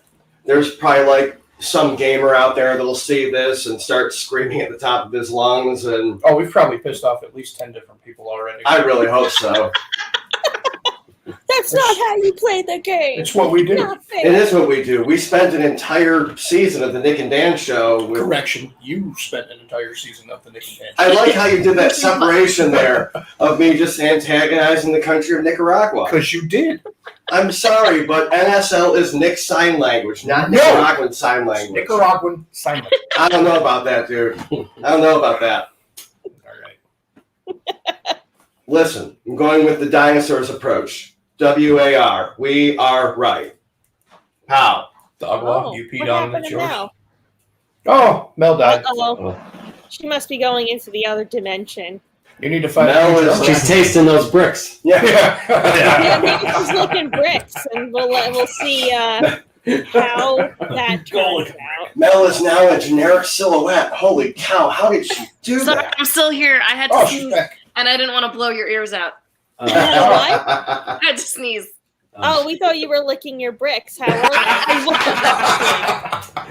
There's probably like some gamer out there that'll see this and start screaming at the top of his lungs. And Oh, we've probably pissed off at least 10 different people already. I really hope so. That's not how you play the game. It's what we do. Not fair. It is what we do. We spent an entire season of the Nick and Dan show with. Correction, you spent an entire season of the Nick and Dan. I like how you did that separation there of me just antagonizing the country of Nicaragua. Because you did. I'm sorry, but NSL is Nick's sign language, not No. Nicaraguan sign language. Nicaraguan sign language. I don't know about that, dude. I don't know about that. All right. Listen, I'm going with the dinosaurs approach. WAR. We are right. How? Dogwa, you what peed on happened it's to yours. Mel? Oh, Mel died. Uh-oh. She must be going into the other dimension. You need to find Mel a is- She's tasting those bricks. Yeah. Yeah, maybe she's looking bricks, and we'll see how that turns out. Mel is now a generic silhouette. Holy cow, how did she do Sorry, that? I'm still here. I had to Oh, she's sneeze, back. and I didn't want to blow your ears out. What? I had to sneeze. Oh, we thought you were licking your bricks. How are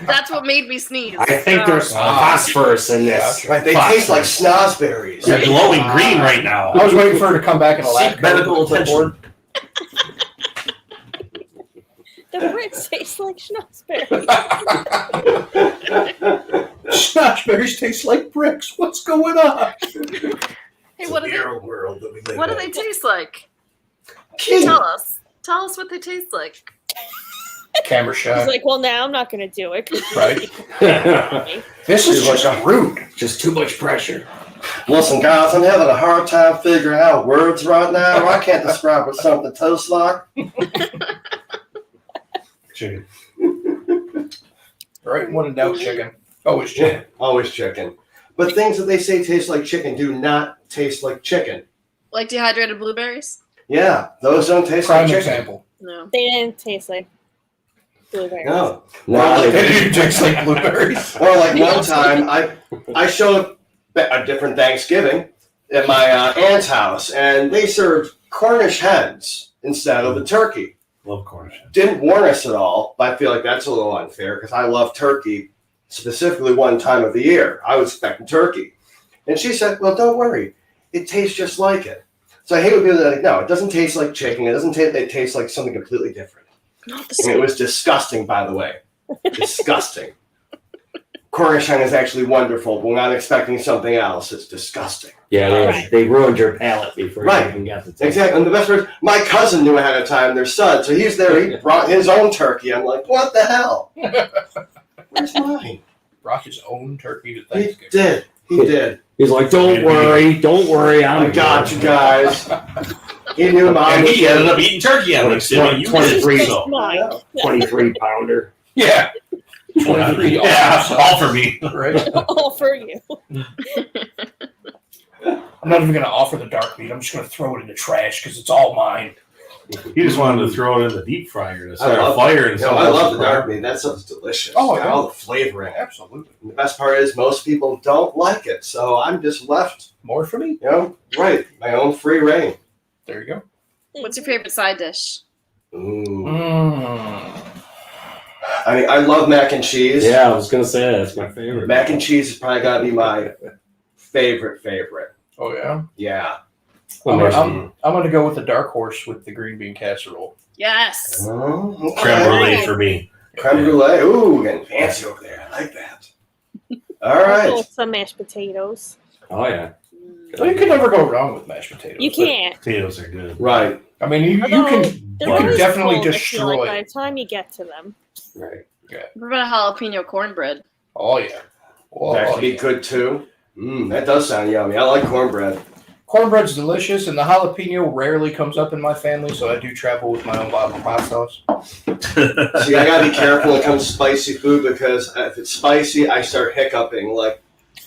you? That's what made me sneeze. I think there's phosphorus in this. Right, they taste like snozberries. You're glowing green right now. I was waiting for her to come back and Seek medical attention. The bricks taste like schnozberries. Schnozberries taste like bricks. What's going on? Hey, what do they? World that we live What do in. they taste like? King. Tell us. Tell us what they taste like. Camera He's shot. like, well, now I'm not going to do it. 'cause Right. you- This is just rude. Just too much pressure. Listen, guys, I'm having a hard time figuring out words right now. I can't describe what something tastes like. Chicken. Right? When in doubt, chicken. Always chicken. Always chicken. But things that they say taste like chicken do not taste like chicken. Like dehydrated blueberries? Yeah, those don't taste Prime like chicken. example. No. They didn't taste like blueberries. No. No, They they- do taste like blueberries. Or like one time, I showed a different Thanksgiving at my aunt's house, and they served Cornish hens instead of the turkey. Love Cornish. Didn't warn us at all, but I feel like that's a little unfair because I love turkey specifically one time of the year. I was expecting turkey. And she said, well, don't worry. It tastes just like it. So I hate when people are like, no, it doesn't taste like chicken. It doesn't taste, it tastes like something completely different. Not the And it same. was disgusting, by the way. Disgusting. Cornish hen is actually wonderful, but when I'm expecting something else, it's disgusting. Yeah, Right. they ruined your palate before Right. you even got the taste. Exactly. And the best part is, my cousin knew ahead of time, their son, so he's there, he brought his own turkey. I'm like, what the hell? Where's mine? Brought his own turkey to He Thanksgiving. did. He did. He's like, don't worry, I I'm got you guys. He knew mom And was he ended up eating turkey on Thanksgiving. You 23 did Just so. mine. 23 pounder. Yeah. 23 Yeah, all for me. Right? All for you. I'm not even going to offer the dark meat. I'm just going to throw it in the trash because it's all mine. He just wanted to throw it in the deep fryer to start love a fire and No, I love the dark meat. That stuff's delicious. Oh, Got yeah. all the flavoring. Absolutely. And the best part is most people don't like it, so I'm just left, More for me? right, my own free reign. There you go. What's your favorite side dish? Ooh. Mm. I mean, I love mac and cheese. Yeah, I was gonna say that's my favorite. Mac and cheese is probably gotta be my favorite. Oh, yeah? Yeah. I'm Amazing. going to go with the dark horse with the green bean casserole. Yes. Oh, okay. creme brulee for me. Creme brulee. Ooh, getting fancy over there. I like that. All I'll go right. with some mashed potatoes. Oh yeah. Well, you can never go wrong with mashed potatoes. You can't. Potatoes are good. Right. I mean, you Although, can they're you can always definitely cold, I feel like, destroy- by the time you get to them. Right. What about jalapeno cornbread? Oh, yeah. Oh, That could be yeah. good too. That does sound yummy. I like cornbread. Cornbread's delicious, and the jalapeno rarely comes up in my family, so I do travel with my own bottle of hot sauce. See, I gotta be careful when it comes to spicy food because if it's spicy, I start hiccuping like,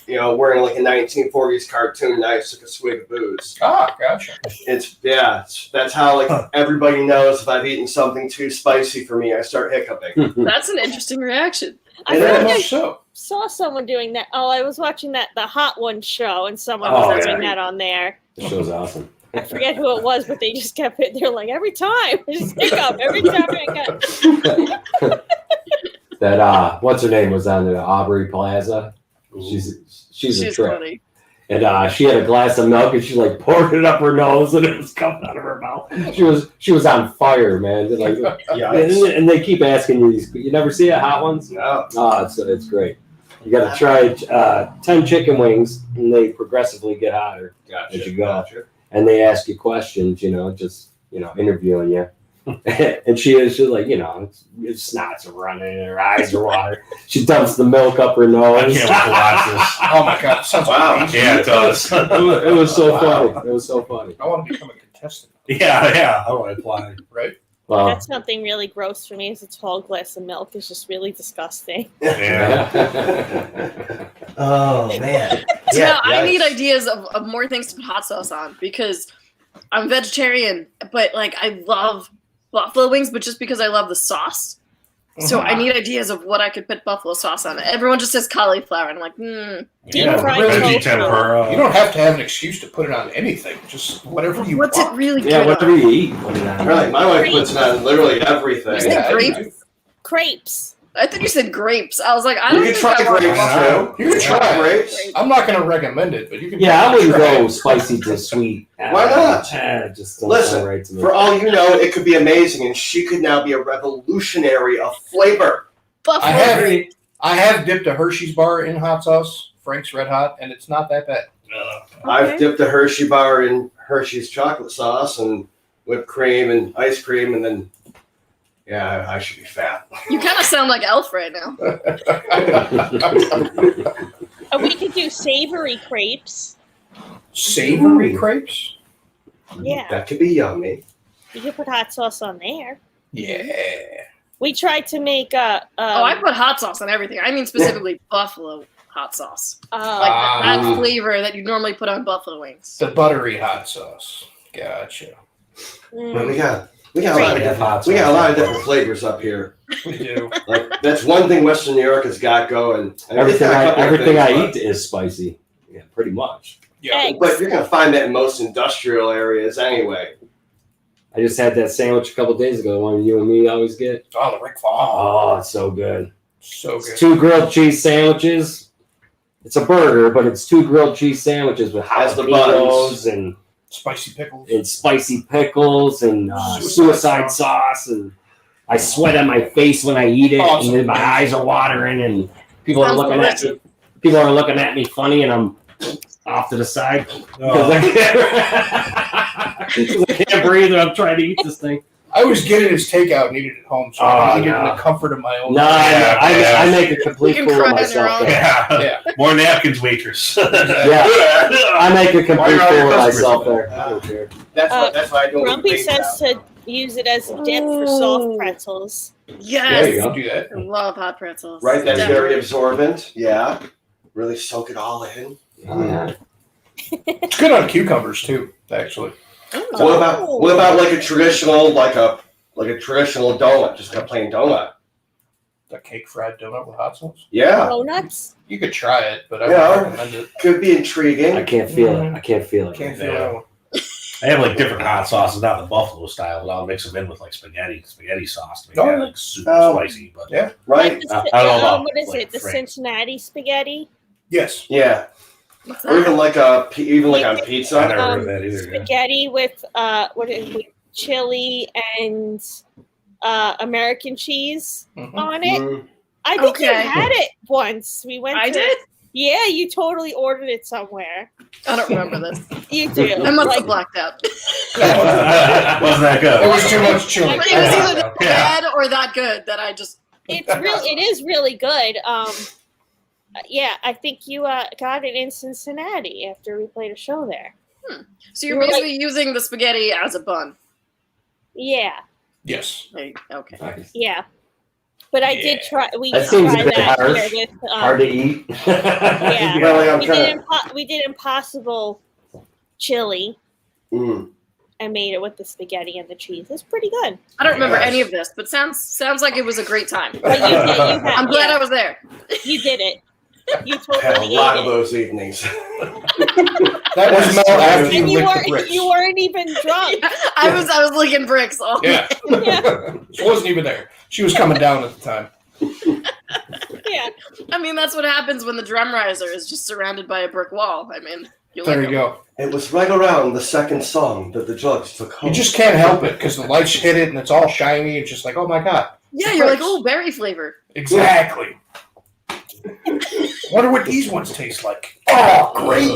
wearing like a 1940s cartoon. And I took a swig of booze. Ah, gotcha. That's how like everybody knows if I've eaten something too spicy for me, I start hiccuping. That's an interesting reaction. I It feel is. like Very I much so. saw someone doing that. Oh, I was watching the Hot One show, and someone Oh, was yeah. doing that on there. The show's awesome. I forget who it was, but they just kept it. They're like, every time, I just hiccup. Every time I hiccup. that what's her name was on the Aubrey Plaza. She's a trip. Funny. And she had a glass of milk and she like poured it up her nose and it was coming out of her mouth. She was on fire, man. Like, and they keep asking you these. You never see it, Hot Ones? No. Oh, it's great. You got to try 10 chicken wings and they progressively get hotter as you go. Gotcha. And they ask you questions, interviewing you. And she's like, snots are running, her eyes are water. She dumps the milk up her nose. I can't wait to watch this. Oh my god, it sounds like Yeah, it does. It was so funny. It was so funny. I want to become a contestant. Yeah. I want to apply. Right? Well, That's something really gross for me. Is a tall glass of milk is just really disgusting. Yeah. Oh man. So Yeah, now I need nice. ideas of more things to put hot sauce on because I'm vegetarian, but like I love buffalo wings, but just because I love the sauce. So I need ideas of what I could put buffalo sauce on. Everyone just says cauliflower, and I'm like, Deep Yeah, fried really tofu. tempura. You don't have to have an excuse to put it on anything. Just whatever you what's want. it really yeah, good whatever on? you eat. Put it on. Really, my wife puts it on literally everything. You said Yeah, grapes? Crepes. I thought you said grapes. I was like, I You don't can think try I want grapes buffalo. too. You can try grapes. I'm not going to recommend it, but you can. Yeah, I wouldn't try go it. spicy to sweet. Why not? Just don't Listen, sound right to me. For all you know, it could be amazing, and she could now be a revolutionary of flavor. Buffalo I have- grapes. I have dipped a Hershey's bar in hot sauce, Frank's Red Hot, and it's not that bad. I've dipped a Hershey bar in Hershey's chocolate sauce and whipped cream and ice cream, and then, yeah, I should be fat. You kind of sound like Elf right now. We could do savory crepes. Savory crepes? Yeah. That could be yummy. You could put hot sauce on there. Yeah. We tried to make a. Oh, I put hot sauce on everything. I mean specifically buffalo hot sauce. Like that Ah. flavor that you normally put on buffalo wings. The buttery hot sauce. Gotcha. Well, we got a lot of Hot different flavors up here. We do. Like that's one thing Western New York has got going. I mean, it's got a couple of Everything I things, eat is spicy. Yeah, pretty much. Yeah. Eggs. but you're gonna find that in most industrial areas anyway. I just had that sandwich a couple days ago, the one you and me always get. Oh, the Rick Flaw. Oh, it's so good. So It's good. 2 grilled cheese sandwiches. It's a burger, but it's 2 grilled cheese sandwiches with As the jalapenos and Spicy pickles. spicy pickles and Suicide suicide sauce. And I sweat on my face when I eat it, Oh, it's and then my amazing. eyes are watering, and people are Sounds looking at me. People are looking at me funny, and I'm off to the side because I can't breathe, and I'm trying to eat this thing. I always get it as takeout and eat it at home, so I can eat it in no. the comfort of my own. No, Yeah, I make a complete You can fool of cry on your myself own. there. Yeah. Yeah. More napkins, waitress. Yeah, I make a Why complete are all your fool of customers myself like there. that? I don't care. That's why I don't. Grumpy eat says to use it as a dip for soft pretzels. There Yes. you go. Do that. I love hot pretzels. Right, that's Definitely. very absorbent. Yeah, really soak it all in. Yeah. It's good on cucumbers too, actually. What about like a traditional donut, just a plain donut? The cake fried donut with hot sauce. Yeah, Donuts? You could try it, but I Yeah. would recommend it. could be intriguing. I can't feel it. I can't feel it. Can't feel Yeah. that one. I have like different hot sauces, not the buffalo style, but I'll mix them in with like spaghetti sauce to make Oh, that like super oh. spicy. But Yeah. Right? Like the, I don't know about, what is like, it? The Frank's. Cincinnati spaghetti? Yes. Yeah, What's or even that? like on I pizza. never heard of that either. Yeah. Spaghetti with with chili and American cheese Mhm. on it. Mm. I think you Okay. had it once. We went. I to, did? Yeah, you totally ordered it somewhere. I don't remember this. You do. I must Like, have blacked out. Wasn't that good? It was too much chili. But it was either that Yeah. bad or that good that I just. It is really good. Yeah, I think you got it in Cincinnati after we played a show there. So you're You were basically using the spaghetti as a bun. Yeah, Yes. Okay. Nice. yeah. But I did try. We That seems a tried bit that harsh. here with. Hard to eat. Yeah. Really, I'm We trying did, we did Impossible chili Mm. and made it with the spaghetti and the cheese. It's pretty good. I don't remember Yes. any of this, but sounds like it was a great time. But you did. You had, I'm glad yeah, I was there. you did it. You Had a totally lot ate of it. those evenings. That was Mel after And you you licked the bricks. weren't even drunk. I was licking bricks all Yeah. Yeah. She wasn't even there. She was coming down at the time. Yeah. I mean, that's what happens when the drum riser is just surrounded by a brick wall. I mean, There you go. It was right around the second song that the drugs took home. You just can't help it because the lights hit it and it's all shiny. It's just like, oh my god. Yeah, you're like, oh, berry flavor. Exactly. Wonder what these ones taste like. Oh, great.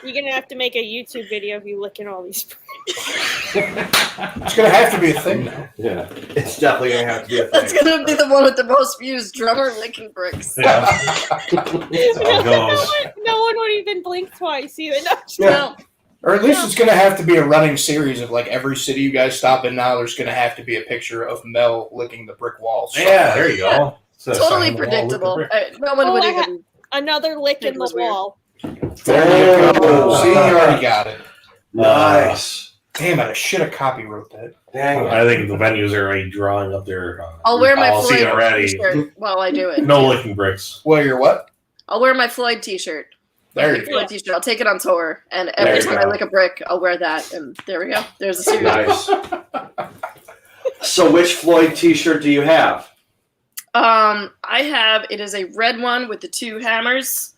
You're gonna have to make a YouTube video of you licking all these. It's gonna have to be a thing now. Yeah. It's definitely going to have to be a That's thing. gonna be the one with the most views. Drummer licking bricks. Yeah. That's how it goes. No one would even blink twice either. No, No. Or at least it's gonna have to be a running series of like every city you guys stop in now. There's gonna have to be a picture of Mel licking the brick walls. Yeah, there you go. So Totally sign the wall with the predictable. brick. No one would Oh, even. another lick in the was weird. wall. There you go. See, you already got it. Nice. Damn it! I should have copywrote that. Dang it. I think the venues are already drawing up their I'll wear my policy Floyd already. t-shirt while I do it. No licking bricks. Well, you're what? I'll wear my Floyd t-shirt. There My you go. Floyd t-shirt. I'll take it on tour, and There every you time go. I lick a brick, I'll wear that, and there we go. There's a series. Nice. So which Floyd t-shirt do you have? I have. It is a red one with the two hammers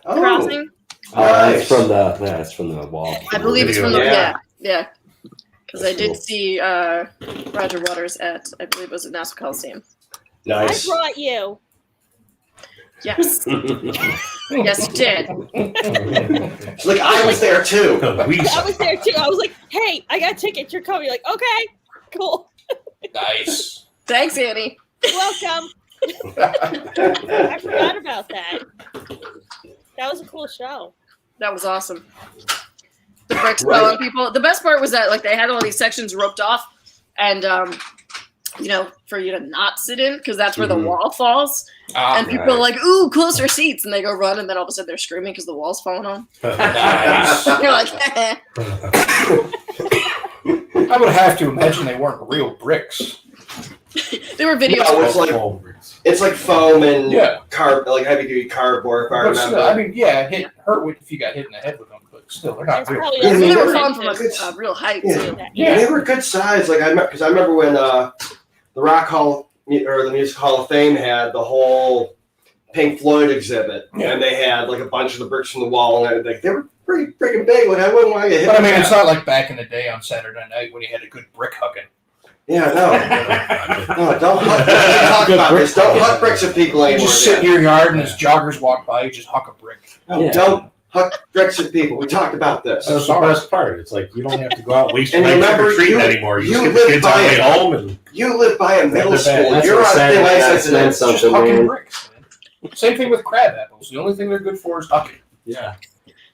crossing. Nice. That's from the wall. I believe it's from the Yeah. yeah. Because I did Cool. see Roger Waters at, I believe it was at Nassau Coliseum. Nice. I brought you. Yes. Yes, you did. It's like I was there too. I was there too. I was like, hey, I got tickets. You're coming. You're like, okay, cool. Nice. Thanks, Annie. You're welcome. I forgot about that. That was a cool show. That was awesome. The bricks fell on people. The best part was that like they had all these sections roped off, and you know, for you to not sit in because that's where the wall falls. And people are like, "Ooh, closer seats," and they go run, and then all of a sudden they're screaming because the wall's falling on. Nice. You're like, I would have to imagine they weren't real bricks. they were videos. No, it's like it's like foam and Yeah. like heavy duty cardboard. If I But still, remember. I mean, yeah, it hurt if you got hit in the head with them, but still, they're not It's real. probably Yeah, a they were good falling from thing. a real height Yeah. too. Yeah. They were good size. Like because I remember when the Rock Hall or the Music Hall of Fame had the whole Pink Floyd exhibit, Yeah. and they had like a bunch of the bricks from the wall, and they were pretty freaking big. Like I wouldn't want to get hit. But I with mean, that. it's not like back in the day on Saturday night when you had a good brick hugging. Yeah, no, don't talk Good about brick. this. Don't huck bricks at people You anymore. just sit in your yard and as joggers walk by, you just huck a brick. No, Yeah. don't huck bricks at people. We talked about this. That's the best part. It's like you don't have to go out wasting And night remember, trick-or-treating you- anymore. You just you get the live kids on by the way it. home and You live by a middle That's school. That's You're what on I'm thing saying. like That's that. It's just something, hucking man. bricks. Man. Same thing with crab apples. The only thing they're good for is hucking. Yeah.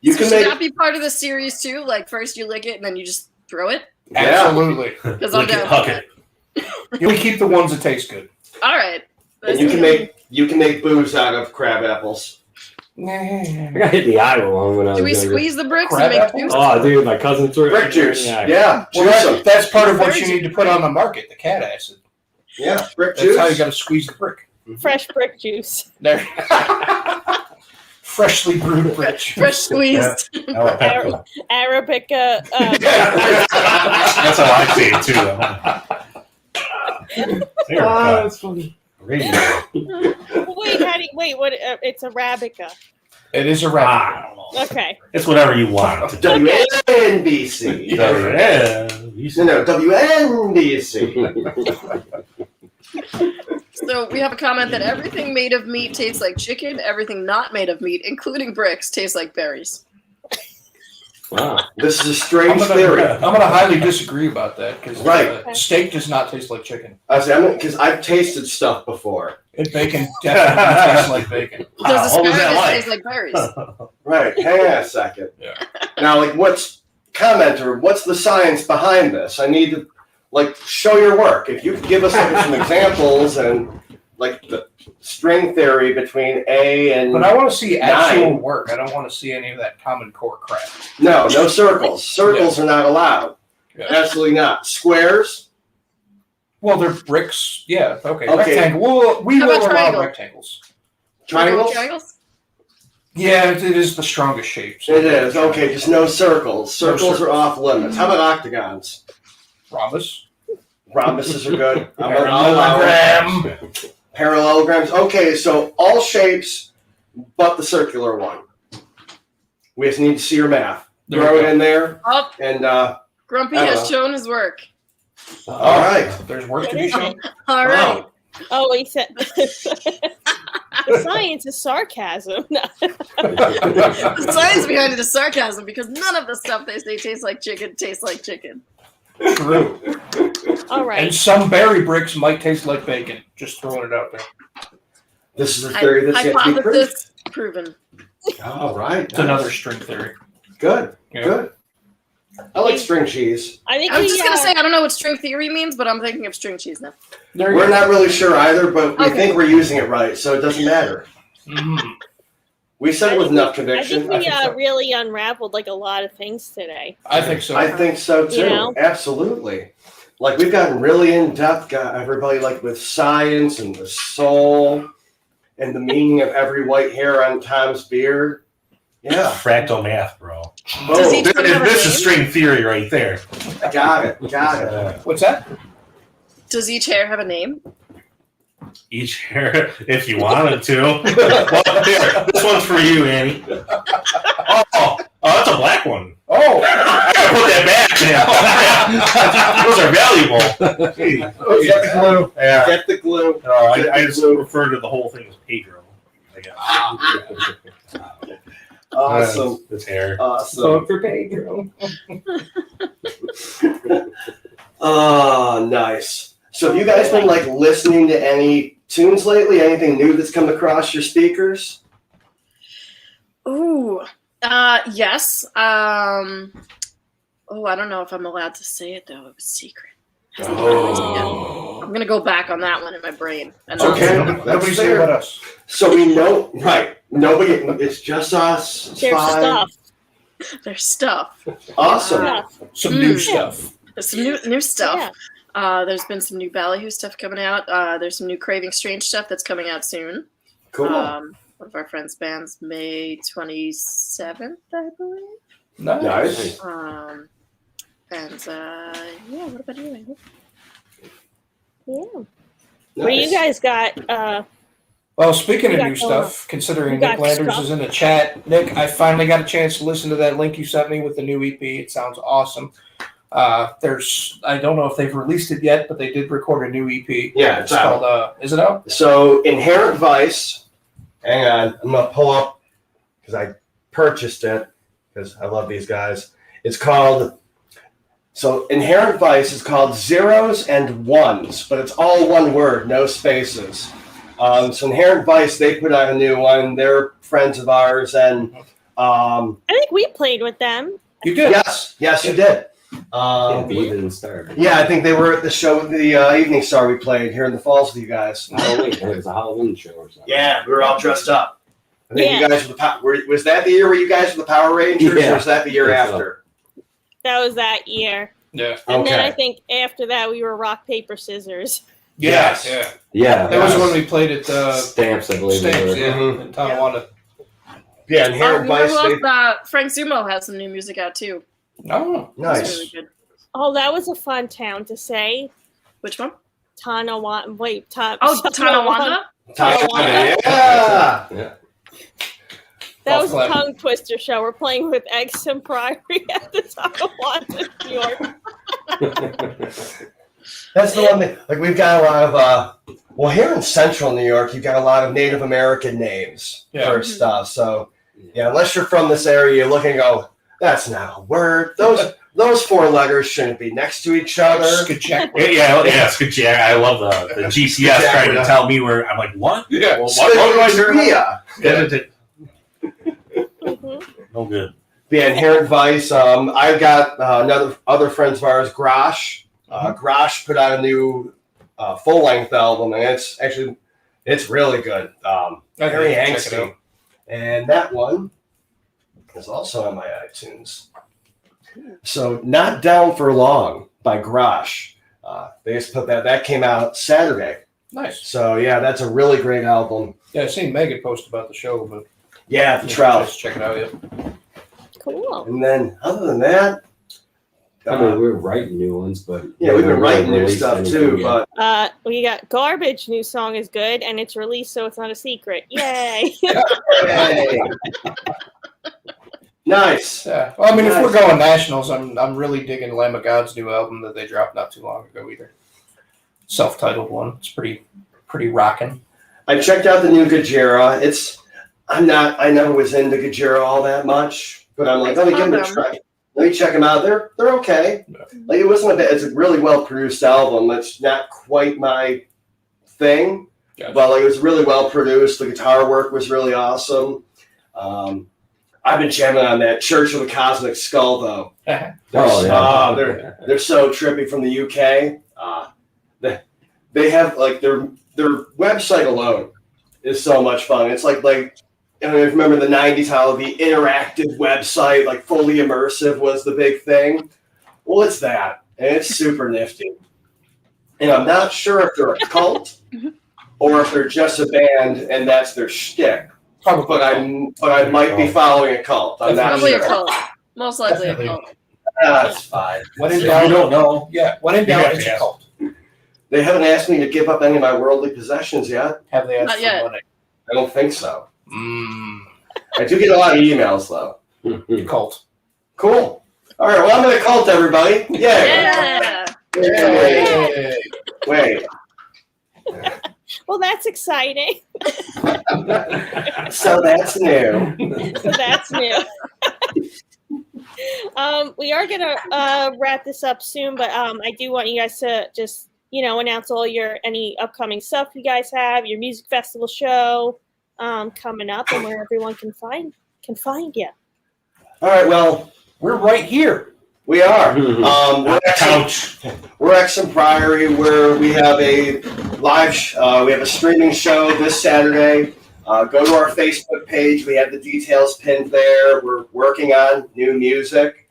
You So can should make that be part of the series too? Like first you lick it and then you just throw it? Yeah. Absolutely. Because I'm lick it, down. huck for it. You keep the ones that taste good. that. All right. and you can make booze out of crab apples. I got hit in the eye with one when I was Do we younger. squeeze the bricks Crab and make apples? juice? Oh, dude, my cousin threw it. Brick juice. Yeah. Yeah, Well, juice 'em. that's part of what Very you need to put on the market, the cat acid. Yeah, brick That's juice. how you got to squeeze the brick. Fresh brick juice. There. Freshly brewed brick. Fresh squeezed. Jalapeno. Arabica. That's how I see it too. There, that's funny. radio. Wait, what? It's Arabica. It is a I rabbit. don't know. Okay. It's whatever you want it to be. WNBC. Yeah. No, WNBC. So we have a comment that everything made of meat tastes like chicken. Everything not made of meat, including bricks, tastes like berries. Wow. This is a I'm strange gonna, theory. I'm gonna highly disagree about that because Right. steak does not taste like chicken. I say because I've tasted stuff before. And bacon definitely tastes like bacon. Does what was that asparagus like? taste like berries? Right. Hang on a second. Yeah. Now, like, what's the science behind this? I need to show your work. If you could give us some examples and the string theory between A and But I want to see actual 9. work. I don't want to see any of that Common Core crap. No circles. Circles are not allowed. Yeah. Absolutely not. Squares. Well, they're bricks. Yeah. Okay. Okay. Rectangle. We How will about allow triangle? rectangles. Triangles. Triangles? Yeah, it is the strongest shape. so- It is okay. Just no circles. Circles are off limits. How about octagons? Rhombus. Rhombuses are good. I'll allow it. Parallelogram. Parallelograms. Okay, so all shapes but the circular one. We just need to see your math. Throw it in there, Oh, and Grumpy I don't has know. shown his work. all right. There's work to be shown. All right. Wow. Oh, he said the science is sarcasm. No. The science behind it is sarcasm because none of the stuff they say tastes like chicken tastes like chicken. True. All right. And some berry bricks might taste like bacon. Just throwing it out there. This is a theory that's yet to be proved. Hypothesis proven. All right. It's another string theory. Good. Yeah. Good. I like string cheese. I think I was we, just gonna say I don't know what string theory means, but I'm thinking of string cheese now. There you We're go. not really sure either, but we Okay. think we're using it right, so it doesn't matter. Mhm. We said it with enough conviction. I think we so. really unraveled like a lot of things today. I think so. I think so too. You know? Absolutely. Like we've gotten really in depth, got everybody like with science and the soul and the meaning of every white hair on Tom's beard. Yeah. Fractal math, bro. Does he Oh, have a This is name? string theory right there. got it. Got it. What's that? Does each hair have a name? Each hair, if you wanted to. Well, here, this one's for you, Annie. Oh, that's a black one. Oh, I gotta put that back now. Those are valuable. Get the glue. Yeah. Get the glue. I just refer to the whole thing as Pedro. I guess. Awesome. This hair. Awesome. for Pedro. Oh, nice. So have you guys been like listening to any tunes lately? Anything new that's come across your speakers? Ooh. Yes. Oh, I don't know if I'm allowed to say it though. It was secret. Oh. I'm gonna go back on that one in my brain. And Okay. Nobody say about us. So we know, right? Nobody. It's just us. It's There's fine. stuff. There's stuff. Awesome. Stuff. Some new Mm. stuff. There's some new stuff. Yeah. There's been some new Ballyhoo stuff coming out. There's some new Craving Strange stuff that's coming out soon. Cool. One of our friends' bands, May 27th, I believe. Nice. Yeah, what about you? Yeah. What do you guys got? Well, speaking of You new got stuff, considering you Nick got Landers stuff. is in the chat, Nick, I finally got a chance to listen to that link you sent me with the new EP. It sounds awesome. I don't know if they've released it yet, but they did record a new EP. Yeah, It's it's out. called, is it out? So Inherent Vice. Hang on, I'm gonna pull up because I purchased it because I love these guys. It's called. So Inherent Vice is called Zeros and Ones, but it's all one word, no spaces. So Inherent Vice, they put out a new one. They're friends of ours, and I think we played with them. You did. yes, you did. The Evening Star. Yeah, I think they were at the show, the Evening Star we played here in the falls with you guys. Halloween. It was a Halloween show or something. Yeah, we were all dressed up. I think Yeah. you guys was that the year where you guys were the Power Rangers, Yeah. or was that the year I think so. after? That was that year. Yeah. And then I Okay. think after that we were rock, paper, scissors. Yes. Yeah. Yeah. That was when we played at Stamps, I believe. they Stamps, were. yeah, Mhm. in Tonawanda. Yeah, Inherent Vice. Frank Zumo has some new music out too. Oh, It's Nice. really good. Oh, that was a fun town to say. Which one? Tonawanda. Wait, Oh, Tonawanda? Yeah. Yeah. That was a Clever. tongue twister show. We're playing with Exham Priory at the Tonawanda, New York. That's the one that, like, we've got a lot of, well, here in central New York, you've got a lot of Native American names Yeah. for stuff. So, yeah, unless you're from this area, you look and go, that's not a word. Those four letters shouldn't be next to each other. Skajak. Yeah, it's good. Yeah, I love the GCS trying to tell me where I'm like, what? Yeah. Well, what do I do? Yeah. Mhm. No good. Yeah, Inherent Vice. I've got other friends of ours, Grosh. Grosh put out a new full length album, and it's really good. Very Check it angsty. out. And that one is also on my iTunes. So, Not Down for Long by Grosh. They just put that came out Saturday. Nice. So yeah, that's a really great album. Yeah, I seen Megan post about the show, but Yeah, the Trout. Check it out. Yeah. Cool. And then other than that, I mean, we're writing new ones, but Yeah, we've been writing new released stuff anything too, yet. but We got Garbage new song is good and it's released so it's not a secret. Yay. hey. Nice. Yeah. Well, I mean, if Nice. we're going nationals, I'm really digging Lamb of God's new album that they dropped not too long ago either. Self-titled one. It's pretty rocking. I checked out the new Gajira. I never was into Gajira all that much, but I'm like, let me give them a try. Let me check them out. They're okay. Yeah. Like, it wasn't it's a really well produced album. It's not quite my thing, Gotcha. but like, it was really well produced. The guitar work was really awesome. I've been jamming on that Church of the Cosmic Skull though. They're so trippy from the UK. They have like their website alone is so much fun. It's like I don't know if you remember the 90s, how the interactive website, like fully immersive, was the big thing. Well, it's that, and it's super nifty. And I'm not sure if they're a cult or if they're just a band and that's their shtick. Probably. But I might be following a cult. I'm not Probably sure. a cult. Most likely Definitely. a cult. That's fine. When in If doubt, you don't know, yeah. When in You doubt, have it's to a ask. cult. They haven't asked me to give up any of my worldly possessions yet. Have they asked Not yet. for money? I don't think so. I do get a lot of emails though. Cult. Cool. All right. Well, I'm in a cult, everybody. Yay. Yeah. Yay. Wait. Well, that's exciting. So that's new. So that's new. We are gonna wrap this up soon, but I do want you guys to just announce all any upcoming stuff you guys have, your music festival show coming up, and where everyone can find you. All right. Well, We're right here. we are. couch. We're Exham Priory, where we have a live. We have a streaming show this Saturday. Go to our Facebook page. We have the details pinned there. We're working on new music.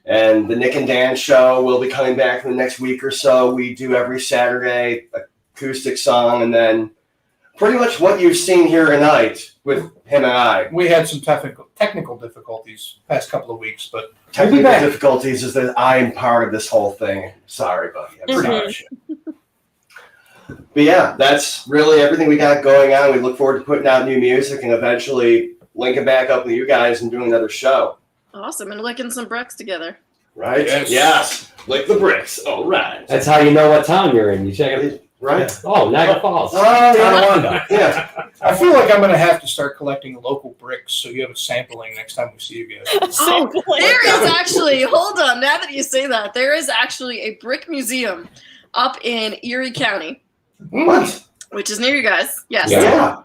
And the Nick and Dan show will be coming back in the next week or so. We do every Saturday acoustic song, and then pretty much what you've seen here tonight with him and I. We had some technical difficulties past couple of weeks, but Technical back. difficulties is that I'm part of this whole thing. Sorry, buddy. I'm pretty sorry. much. But yeah, that's really everything we got going on. We look forward to putting out new music and eventually linking back up with you guys and doing another show. Awesome. And licking some bricks together. Right? Yes. Lick the bricks. All right. That's how you know what town you're in. You check it. Right? Oh, Niagara Falls. Oh, yeah. Tonawanda. Yeah. I feel like I'm going to have to start collecting local bricks so you have a sampling next time we see you guys. Oh, there is actually, hold on, now that you say that, there is actually a brick museum up in Erie County, What? which is near you guys. Yes. Yeah.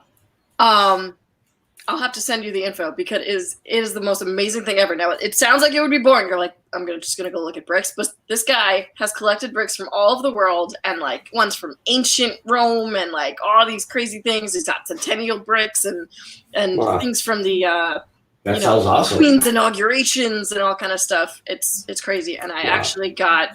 I'll have to send you the info because it is the most amazing thing ever. Now, it sounds like it would be boring. You're like, I'm just gonna go look at bricks, but this guy has collected bricks from all over the world, and like ones from ancient Rome, and like all these crazy things. He's got centennial bricks and Wow. things from the That sounds awesome. Queen's inaugurations and all kind of stuff. It's crazy. And I Wow. actually got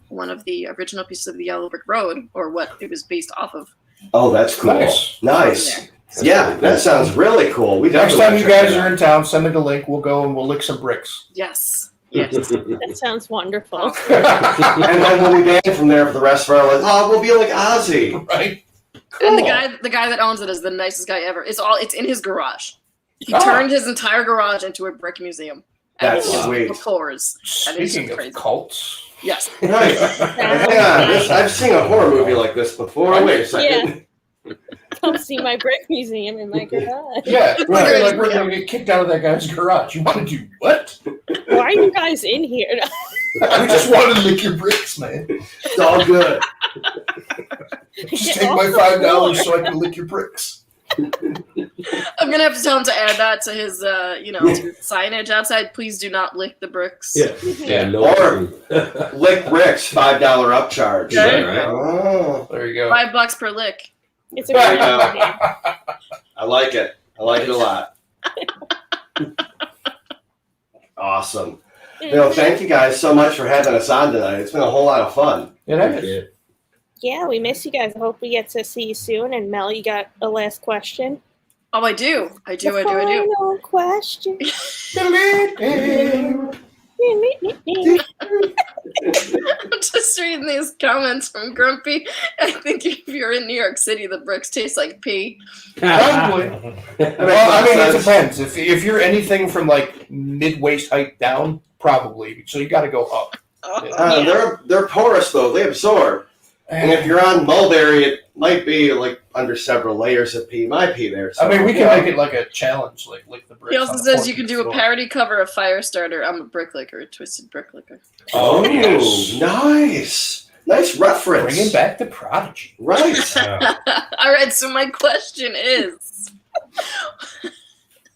one of the original pieces of the Yellow Brick Road, or what it was based off of. Oh, that's cool. Nice. Nice. That's Yeah, really that good. sounds really cool. We Next definitely time you gotta check guys that are in town, send me the link. We'll go and we'll lick some bricks. Yes. Yes. That sounds wonderful. out. And then we'll be banned from there for the rest of our lives. Oh, we'll be like Ozzy. Right? And the Cool. guy that owns it is the nicest guy ever. It's in his garage. He Oh. turned his entire garage into a brick museum. And That's it's just sweet. floors. That is Speaking crazy. of cults. Yes. Right. Hang on. I've seen a horror movie like this before. Wait a second. Come see my brick museum in my garage. Yeah, Right. like we're going to get kicked out of that guy's garage. You want to do what? Why are you guys in here? We just wanted to lick your bricks, man. It's all good. Just Get take off my the $5 floor. so I can lick your bricks. I'm gonna have to tell him to add that to his to signage outside. Please do not lick the bricks. Yeah. Yeah. No. Or- Lick bricks, $5 upcharge. Okay. Right. Oh, There you go. $5 per lick. It's a great Yeah. idea. I like it. I like it a lot. Awesome. Thank you guys so much for having us on tonight. It's been a whole lot of fun. It is. Yeah, we miss you guys. I hope we get to see you soon. And Mel, you got a last question? Oh, I do. The final question. I'm just reading these comments from Grumpy. I think if you're in New York City, the bricks taste like pee. Probably. Well, I mean, it depends. If you're anything from like mid-waist height down, probably. So you got to go up. They're porous though; they absorb. And if you're on mulberry, it might be like under several layers of pee. My pee there. So, I mean, we can make it like a challenge, like lick the bricks. He also on the says fork you can and do a floor. parody cover of Firestarter. I'm a bricklicker, a twisted bricklicker. Oh, yes. Nice reference. Bringing back the Prodigy. Right. All right, so my question is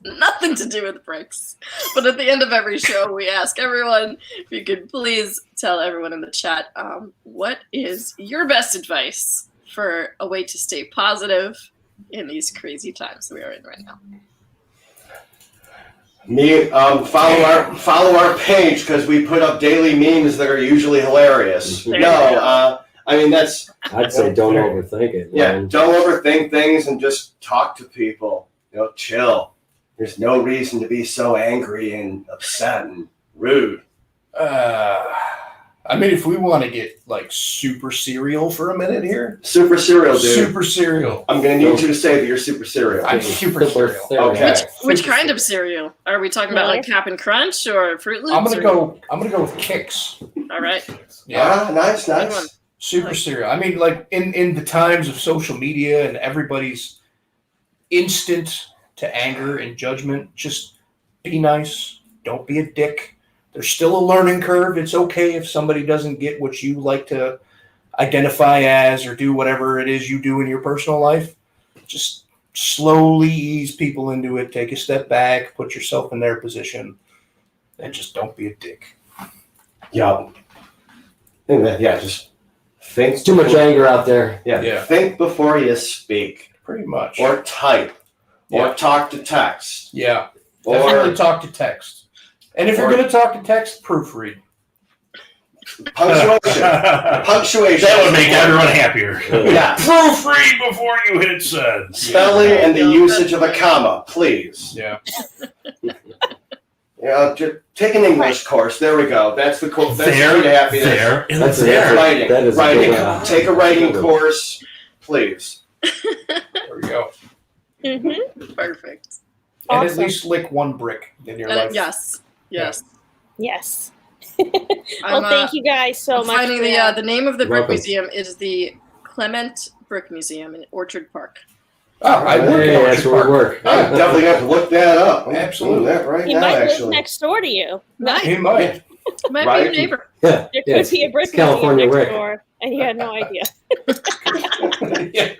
nothing to do with bricks, but at the end of every show, we ask everyone if you could please tell everyone in the chat what is your best advice for a way to stay positive in these crazy times we are in right now. Follow our page because we put up daily memes that are usually hilarious. There you go. I mean that's. I'd say don't overthink it. Yeah, Man. don't overthink things and just talk to people. Chill. There's no reason to be so angry and upset and rude. I mean, if we want to get like super serial for a minute here. Super cereal, dude. Super serial. I'm gonna need you to say that you're super cereal. I'm super serial. Okay. Which kind of cereal? Are we talking about like Cap'n Crunch or Fruit Loops? I'm gonna go with Kicks. All right. Yeah. Nice. Good one. Super serial. I mean, like in the times of social media and everybody's instant to anger and judgment, just be nice. Don't be a dick. There's still a learning curve. It's okay if somebody doesn't get what you like to identify as or do whatever it is you do in your personal life. Just slowly ease people into it. Take a step back. Put yourself in their position. And just don't be a dick. Yeah. Just think. It's too much anger out there. Yeah. Think before you speak. Pretty much. Or type. Yeah. Or talk to text. Yeah. Or Definitely talk to text. And if you're going to talk to text, proofread. punctuation. That would make everyone happier. Yeah. Proofread before you hit send. Spelling and the usage of a comma, please. Yeah. Just take an English course. There we go. That's the course. That's There, the key to happiness. there, and That's there. Writing. That is a writing. good, Take a writing course, please. There we go. Perfect. And Awesome. at least lick one brick in your life. Yes. Yes. Well, thank you guys so much. Finding the name of the brick Welcome. museum is the Clement Brick Museum in Orchard Park. Oh, I work Hey, in that's Orchard where we Park. work. I'm definitely going to have to look that up. I'm Absolutely. doing that right He now, might live actually. next door to you. He might. Might Right. be a neighbor. Yeah. There yeah, could be a brick it's California museum next Rick. door, and you had no idea. Yeah.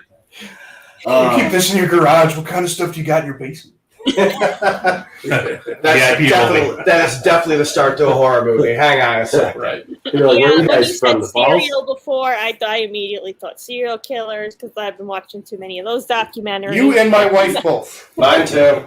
You keep this in your garage. What kind of stuff do you got in your basement? That is definitely the start to a horror movie. Hang on a second. Right. You're like, where are you when you guys from? said The falls? serial before, I immediately thought serial killers because I've been watching too many of those documentaries. You and my wife both. Mine too.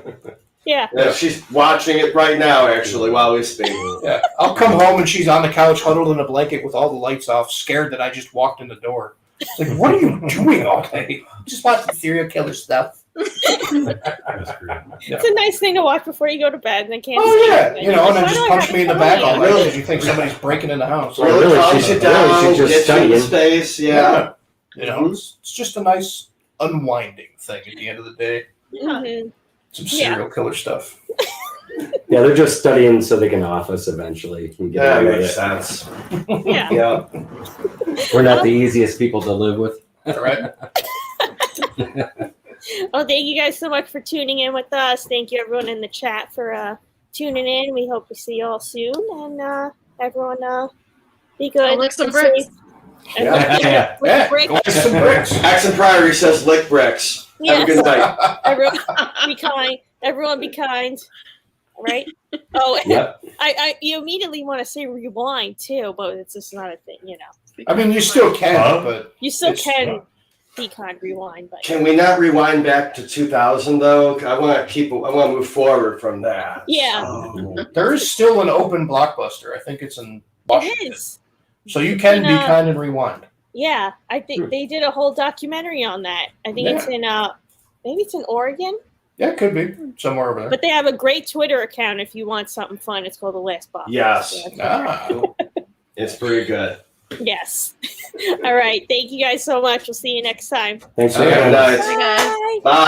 Yeah. Yeah, she's watching it right now, actually, while we speak. Yeah. I'll come home and she's on the couch huddled in a blanket with all the lights off, scared that I just walked in the door. It's like, what are you doing all day? Just watching serial killer stuff. That's great. It's a nice thing to watch before you go to bed and then can't Oh, sleep. yeah. And You know, and then why just do I punch have me in the to back tell all you? night because you think somebody's breaking in the house. Well, Really really, calms she's- you down, really, she's just gets you in the studying. space, yeah. You know, it's just a nice unwinding thing at the end of the day. Mhm. Some serial killer stuff. Yeah, they're just studying so they can off us eventually. And get That away with makes it. sense. Yeah. Yeah. We're not the easiest people to live with. All right. Well, thank you guys so much for tuning in with us. Thank you, everyone in the chat, for tuning in. We hope to see you all soon. And everyone, be good. I'll lick some be bricks. safe. And Yeah. lick Yeah, bricks. go lick some bricks. Exham Priory says lick bricks. Have a Yes. good night. Everyone be kind. Everyone be kind. Right? Oh, Yep. you immediately want to say rewind too, but it's just not a thing, you know. I mean, you still can, Huh? but You still It's- can be kind, rewind, but Can we not rewind back to 2000 though? I want to move forward from that. yeah, So, there is still an open Blockbuster. I think it's in Washington. it is. So you can be You know- kind and rewind. Yeah, I think they did a whole documentary on that. I think it's in maybe it's in Oregon. Yeah, it could be somewhere over there. But they have a great Twitter account if you want something fun. It's called The Last Box. Yes. It's pretty good. Yes. All right. Thank you guys so much. We'll see you next time. Thanks for Okay, having us. nice. Bye, guys. Bye. Bye.